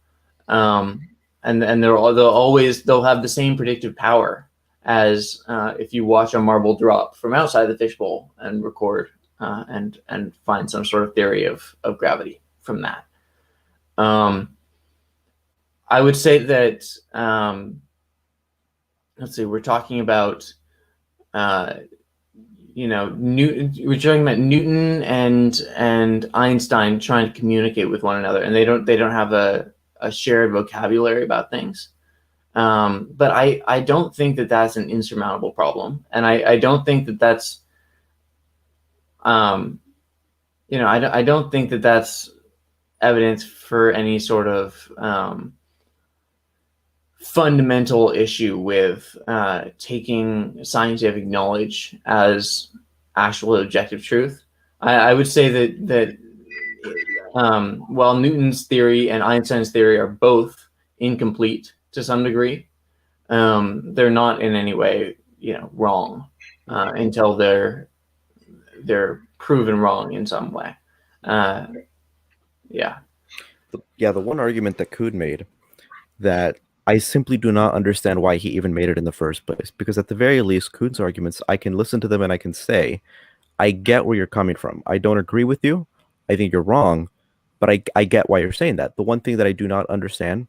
And they'll have the same predictive power as if you watch a marble drop from outside the fishbowl and record and find some sort of theory of gravity from that. I would say that, we're talking about, Newton. We're talking about Newton and Einstein trying to communicate with one another, and they don't have a shared vocabulary about things. But I don't think that that's an insurmountable problem, and I don't think that that's, I don't think that that's evidence for any sort of fundamental issue with taking scientific knowledge as actual objective truth. I would say that while Newton's theory and Einstein's theory are both incomplete to some degree, they're not in any way wrong until they're proven wrong in some way. Yeah, the one argument that Kuhn made that I simply do not understand why he even made it in the first place, because at the very least, Kuhn's arguments, I can listen to them and I can say, I get where you're coming from. I don't agree with you. I think you're wrong, but I get why you're saying that. The one thing that I do not understand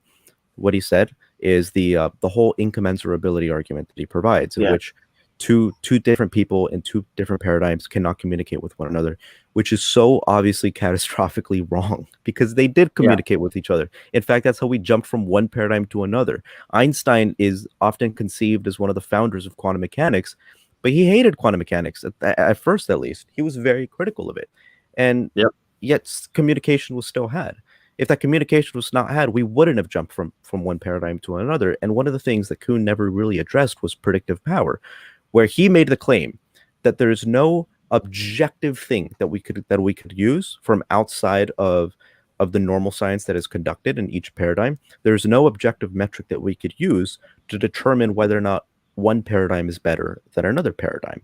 what he said is the whole incommensurability argument that he provides, in which two different people in two different paradigms cannot communicate with one another, which is so obviously catastrophically wrong, because they did communicate with each other. In fact, that's how we jumped from one paradigm to another. Einstein is often conceived as one of the founders of quantum mechanics, but he hated quantum mechanics at first. At least he was very critical of it, and yet communication was still had. If that communication was not had, we wouldn't have jumped from one paradigm to another. And one of the things that Kuhn never really addressed was predictive power, where he made the claim that there is no objective thing that we could use from outside of the normal science that is conducted in each paradigm. There's no objective metric that we could use to determine whether or not one paradigm is better than another paradigm.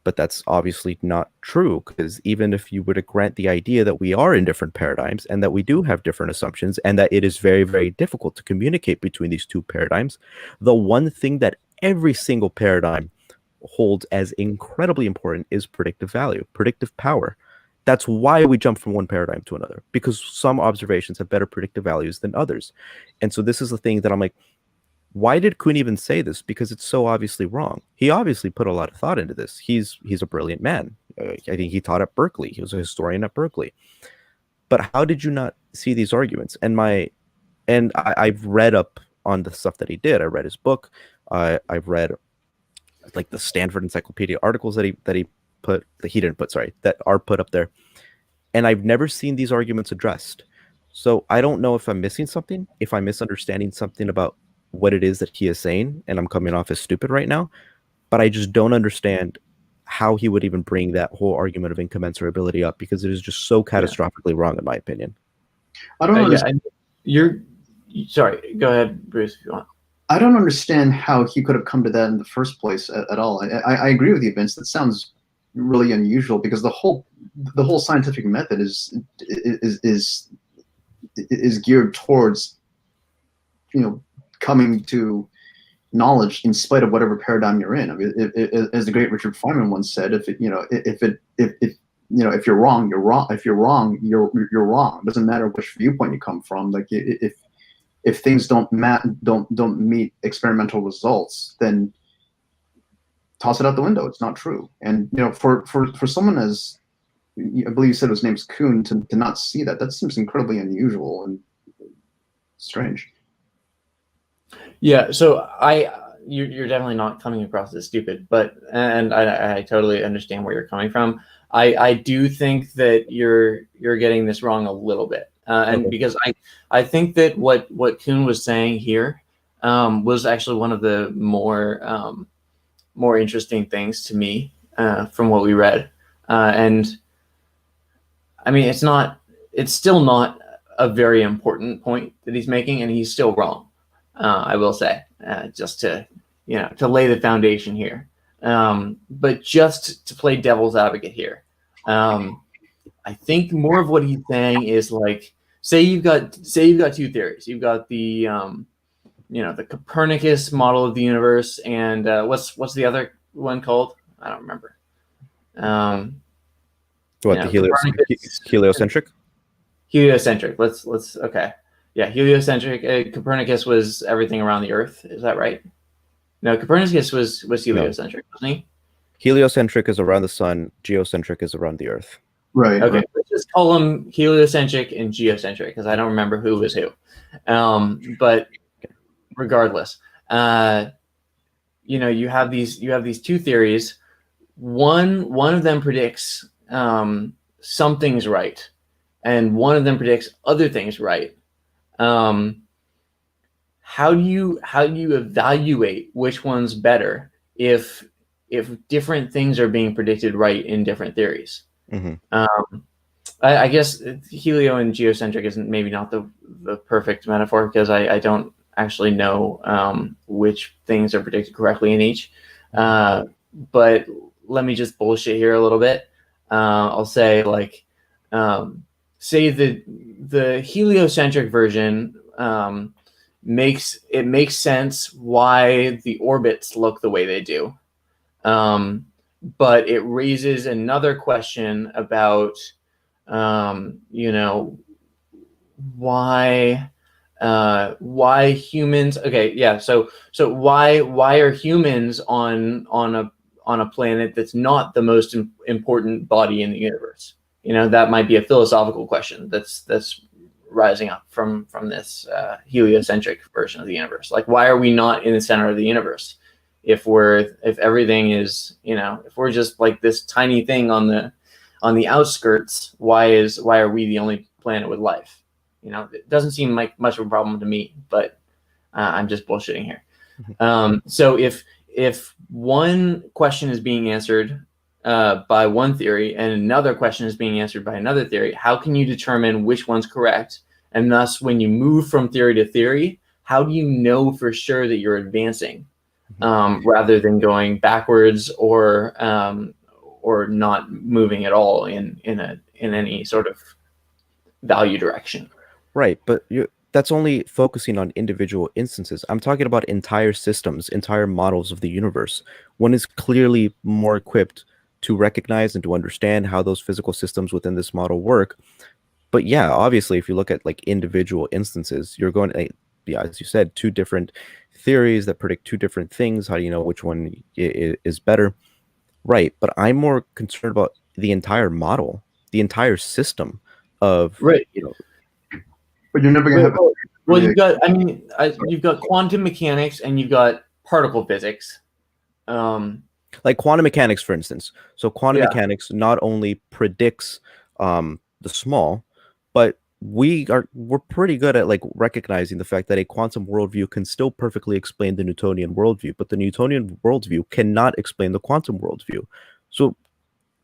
But that's obviously not true, because even if you were to grant the idea that we are in different paradigms and that we do have different assumptions and that it is very, very difficult to communicate between these two paradigms, the one thing that every single paradigm holds as incredibly important is predictive value, predictive power. That's why we jump from one paradigm to another, because some observations have better predictive values than others. And so this is the thing that I'm like, why did Kuhn even say this? Because it's so obviously wrong. He obviously put a lot of thought into this. He's a brilliant man. I think he taught at Berkeley. He was a historian at Berkeley. But how did you not see these arguments? I've read up on the stuff that he did. I read his book. I've read like the Stanford Encyclopedia articles that he are put up there. And I've never seen these arguments addressed. So I don't know if I'm missing something, if I'm misunderstanding something about what it is that he is saying, and I'm coming off as stupid right now, but I just don't understand how he would even bring that whole argument of incommensurability up, because it is just so catastrophically wrong, in my opinion. I don't understand. Sorry, go ahead, Bruce, if you want. I don't understand how he could have come to that in the first place at all. I agree with you, Vince. That sounds really unusual, because the whole scientific method is geared towards, coming to knowledge in spite of whatever paradigm you're in. I mean, as the great Richard Feynman once said, if you're wrong, you're wrong. If you're wrong, you're wrong. It doesn't matter which viewpoint you come from. Like if things don't meet experimental results, then toss it out the window. It's not true. And for someone as, I believe you said his name's Kuhn, to not see that seems incredibly unusual and strange. Yeah, so you're definitely not coming across as stupid, and I totally understand where you're coming from. I do think that you're getting this wrong a little bit, and because I think that what Kuhn was saying here was actually one of the more interesting things to me from what we read, and I mean it's still not a very important point that he's making, and he's still wrong. I will say, just to lay the foundation here, but just to play devil's advocate here, I think more of what he's saying is like, say you've got two theories. You've got the the Copernicus model of the universe, and what's the other one called? I don't remember. The heliocentric? Heliocentric. Let's okay. Yeah, heliocentric. Copernicus was everything around the Earth. Is that right? No, Copernicus was heliocentric, wasn't he? Heliocentric is around the sun. Geocentric is around the Earth. Right. Okay. Let's just call them heliocentric and geocentric, because I don't remember who was who. But regardless, you have these two theories. One of them predicts something's right, and one of them predicts other things right. How do you evaluate which one's better if different things are being predicted right in different theories? Mm-hmm. I guess helio and geocentric isn't maybe not the perfect metaphor, because I don't actually know which things are predicted correctly in each. But let me just bullshit here a little bit. I'll say say the heliocentric version makes sense why the orbits look the way they do, but it raises another question about why why humans? Okay, yeah. So why are humans on a planet that's not the most important body in the universe? That might be a philosophical question that's rising up from this heliocentric version of the universe. Like, why are we not in the center of the universe? If everything is, if we're just like this tiny thing on the outskirts, why are we the only planet with life? It doesn't seem like much of a problem to me, but I'm just bullshitting here. So if one question is being answered by one theory and another question is being answered by another theory, how can you determine which one's correct? And thus, when you move from theory to theory, how do you know for sure that you're advancing rather than going backwards or not moving at all in any sort of value direction? Right, but that's only focusing on individual instances. I'm talking about entire systems, entire models of the universe. One is clearly more equipped to recognize and to understand how those physical systems within this model work. But yeah, obviously, if you look at like individual instances, you're going to, yeah, as you said, two different theories that predict two different things. How do you know which one is better? Right, but I'm more concerned about the entire model, the entire system of, right. But you're never gonna have. Well, you've got quantum mechanics and you've got particle physics. Like quantum mechanics, for instance. So quantum mechanics not only predicts the small, but we're pretty good at like recognizing the fact that a quantum worldview can still perfectly explain the Newtonian worldview, but the Newtonian worldview cannot explain the quantum worldview. So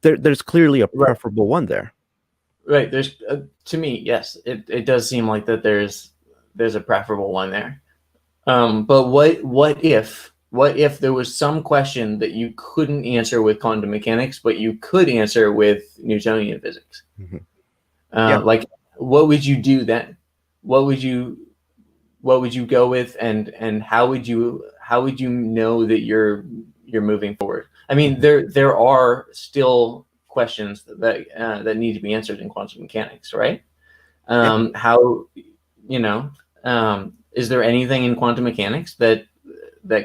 there's clearly a preferable one there. Right. There's to me, yes, it does seem like that there's a preferable one there. But what if there was some question that you couldn't answer with quantum mechanics, but you could answer with Newtonian physics? Like, what would you do then? What would you go with, and how would you know that you're moving forward? I mean, there are still questions that need to be answered in quantum mechanics, right? How, is there anything in quantum mechanics that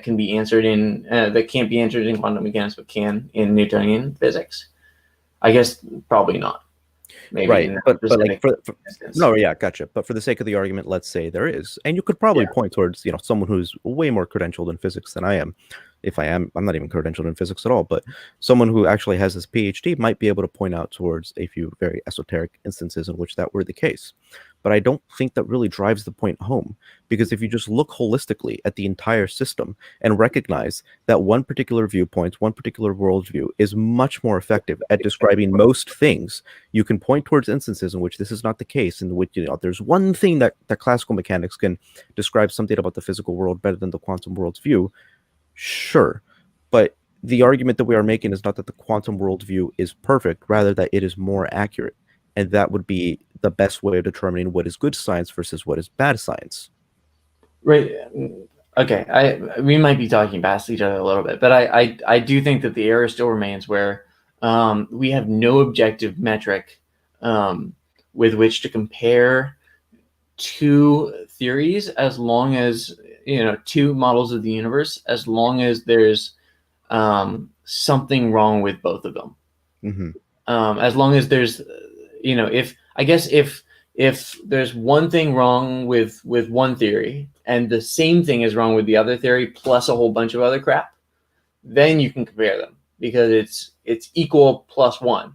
can be answered in that can't be answered in quantum mechanics but can in Newtonian physics? I guess probably not. Maybe right, but like gotcha. But for the sake of the argument, let's say there is, and you could probably point towards someone who's way more credentialed in physics than I am. If I'm not even credentialed in physics at all, but someone who actually has his PhD might be able to point out towards a few very esoteric instances in which that were the case. But I don't think that really drives the point home, because if you just look holistically at the entire system and recognize that one particular viewpoint, one particular worldview is much more effective at describing most things, you can point towards instances in which this is not the case, in which there's one thing that classical mechanics can describe something about the physical world better than the quantum world's view. Sure, but the argument that we are making is not that the quantum worldview is perfect, rather that it is more accurate. And that would be the best way of determining what is good science versus what is bad science. Right. Okay. We might be talking past each other a little bit, but I do think that the error still remains where we have no objective metric with which to compare two theories, as long as two models of the universe, as long as there's something wrong with both of them. As long as there's if there's one thing wrong with one theory and the same thing is wrong with the other theory plus a whole bunch of other crap, then you can compare them because it's equal plus one.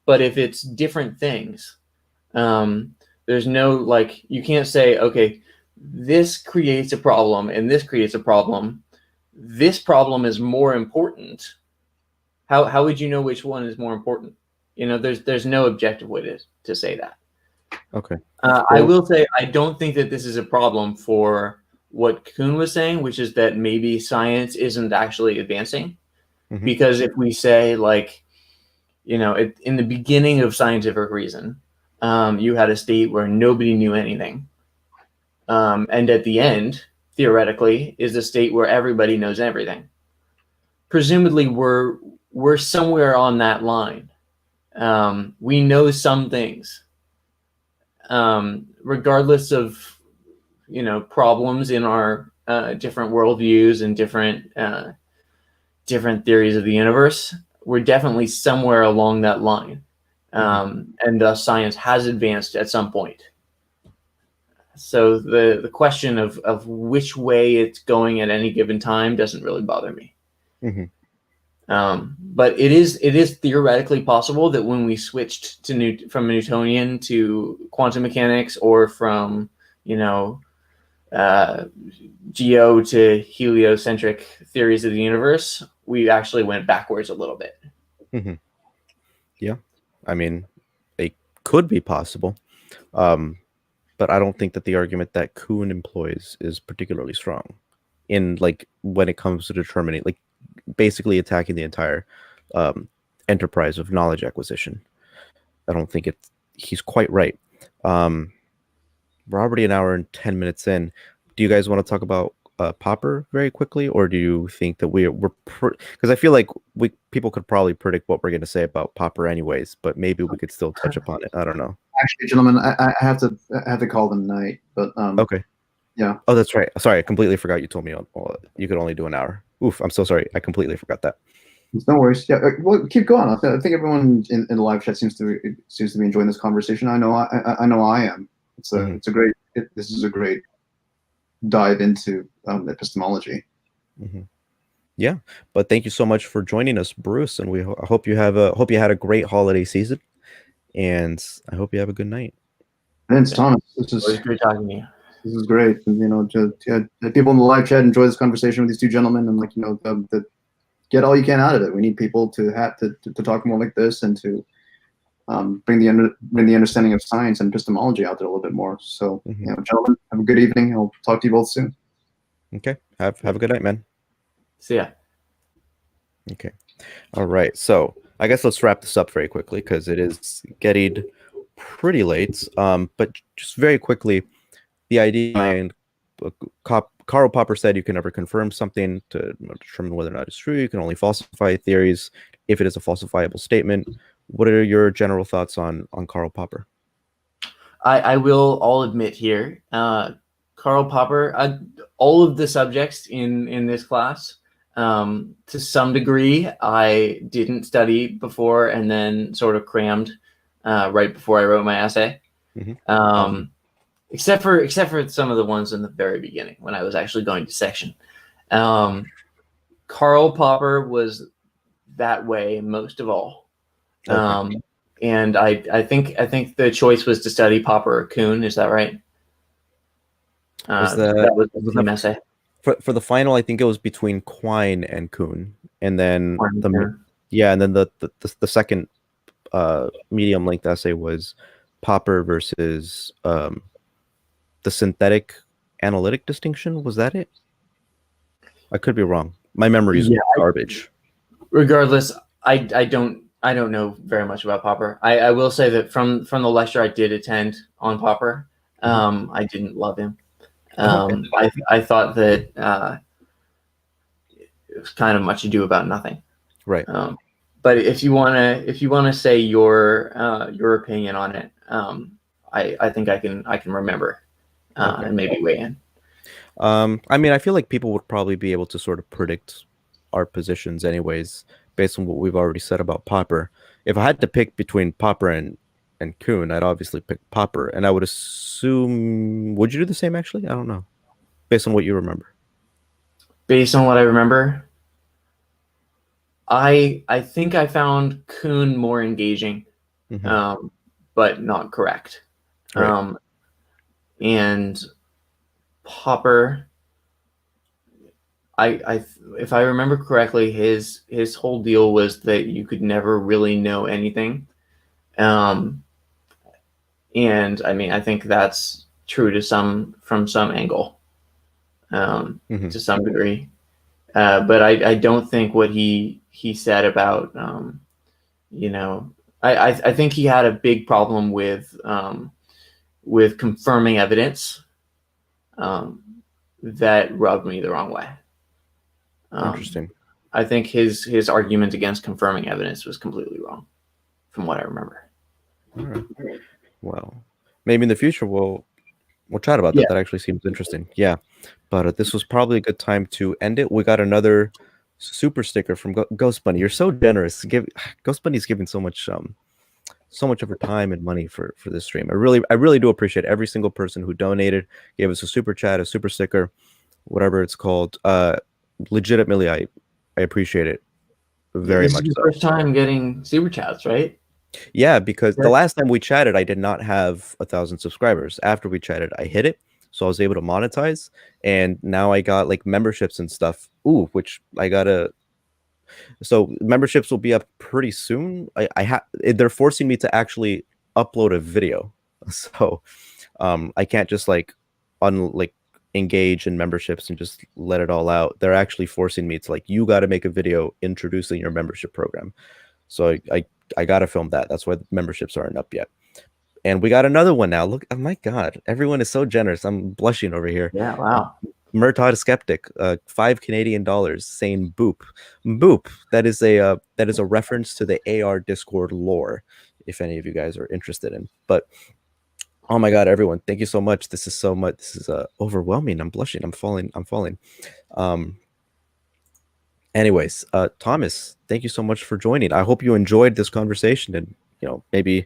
But if it's different things, there's no, you can't say, okay, this creates a problem and this creates a problem. This problem is more important. How would you know which one is more important? There's no objective way to say that. Okay. I will say I don't think that this is a problem for what Kuhn was saying, which is that maybe science isn't actually advancing. Because if we say, in the beginning of scientific reason, you had a state where nobody knew anything. And at the end, theoretically, is a state where everybody knows everything. Presumably, we're somewhere on that line. We know some things. regardless of problems in our different worldviews and different theories of the universe, we're definitely somewhere along that line, and thus science has advanced at some point. So the question of which way it's going at any given time doesn't really bother me. But it is theoretically possible that when we switched from Newtonian to quantum mechanics, or from geo to heliocentric theories of the universe, we actually went backwards a little bit. Yeah, I mean, it could be possible, but I don't think that the argument that Kuhn employs is particularly strong in when it comes to determining, basically attacking the entire enterprise of knowledge acquisition. I don't think he's quite right. We're already an hour and 10 minutes in. Do you guys want to talk about Popper very quickly, or do you think that we're because I feel like people could probably predict what we're going to say about Popper anyways, but maybe we could still touch upon it. I don't know. Actually, gentlemen, I have to call the night, but okay. Yeah. Oh, that's right. Sorry, I completely forgot you told me you could only do an hour. Oof, I'm so sorry. I completely forgot that. No worries. Yeah, well, keep going. I think everyone in the live chat seems to be enjoying this conversation. I know I am. This is a great dive into epistemology. Yeah, but thank you so much for joining us, Bruce, and I hope you had a great holiday season, and I hope you have a good night. Thanks, Thomas. This is great talking to you. This is great. And, people in the live chat enjoy this conversation with these two gentlemen, and get all you can out of it. We need people to talk more like this, and to bring the understanding of science and epistemology out there a little bit more. So, gentlemen, have a good evening. I'll talk to you both soon. Okay. Have a good night, man. See ya. Okay. All right. So I guess let's wrap this up very quickly, because it is getting pretty late. But just very quickly, the idea behind Karl Popper said you can never confirm something to determine whether or not it's true. You can only falsify theories if it is a falsifiable statement. What are your general thoughts on Karl Popper? I'll admit here, Karl Popper, all of the subjects in this class, to some degree, I didn't study before, and then sort of crammed right before I wrote my essay. Except for some of the ones in the very beginning when I was actually going to section. Karl Popper was that way most of all. Okay. And I think the choice was to study Popper or Kuhn. Is that right? That was the team essay. For the final, I think it was between Quine and Kuhn, and then the second medium length essay was Popper versus the synthetic analytic distinction. Was that it? I could be wrong. My memory is garbage. Regardless, I don't know very much about Popper. I will say that from the lecture I did attend on Popper, I didn't love him. I thought that it was kind of much ado about nothing. Right. But if you wanna say your opinion on it, I think I can remember and maybe weigh in. I mean, I feel like people would probably be able to sort of predict our positions anyways, based on what we've already said about Popper. If I had to pick between Popper and Kuhn, I'd obviously pick Popper, and I would assume, would you do the same actually? I don't know. Based on what you remember. Based on what I remember, I think I found Kuhn more engaging, but not correct. Right. And Popper, if I remember correctly, his whole deal was that you could never really know anything. And I mean, I think that's true from some angle, to some degree. But I don't think what he said about, I think he had a big problem with confirming evidence that rubbed me the wrong way. Interesting. I think his argument against confirming evidence was completely wrong, from what I remember. All right. Well, maybe in the future we'll chat about that. Yeah. That actually seems interesting. Yeah, but this was probably a good time to end it. We got another super sticker from Ghost Bunny. You're so generous. Ghost Bunny's giving so much of her time and money for this stream. I really do appreciate every single person who donated, gave us a super chat, a super sticker, whatever it's called. Legitimately, I appreciate it very This much. is your So. first time getting super chats, right? Yeah, because the Right. last time we chatted, I did not have 1,000 subscribers. After we chatted, I hit it, so I was able to monetize, and now I got like memberships and stuff. Ooh, which I gotta. So memberships will be up pretty soon. They're forcing me to actually upload a video, so I can't just like engage in memberships and just let it all out. They're actually forcing me to you got to make a video introducing your membership program. So I got to film that. That's why the memberships aren't up yet. And we got another one now. Look, oh my God, everyone is so generous. I'm blushing over here. Yeah, wow. Murtad Skeptic, $5 saying boop. Boop. That is a reference to the AR Discord lore, if any of you guys are interested in. But oh my God, everyone, thank you so much. This is so much. This is overwhelming. I'm blushing. I'm falling. Anyways, Thomas, thank you so much for joining. I hope you enjoyed this conversation, and maybe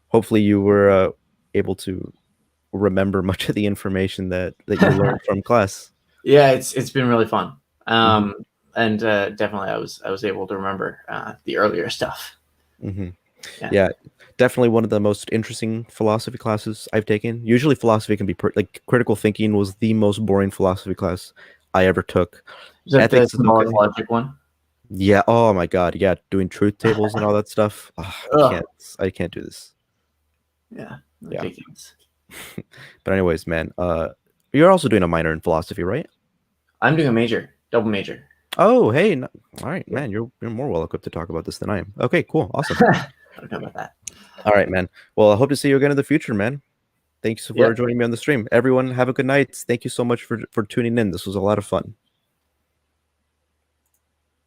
hopefully you were able to remember much of the information that you learned from class. Yeah, it's been really fun. And definitely I was able to remember the earlier stuff. Yeah, definitely one of the most interesting philosophy classes I've taken. Usually philosophy can be critical thinking was the most boring philosophy class I ever took. Is that Ethics the is symbolic okay. logic one? Yeah. Oh my God. Yeah. Doing truth tables and all that stuff. Oh, I can't do this. Yeah. Ridiculous. But anyways, man, you're also doing a minor in philosophy, right? I'm doing a major, double major. Oh, hey. All right, man. You're more well equipped to talk about this than I am. Okay, cool. Awesome. I don't know about that. All right, man. Well, I hope to see you again in the future, man. Thanks for joining me on the stream. Everyone, have a good night. Thank you so much for tuning in. This was a lot of fun.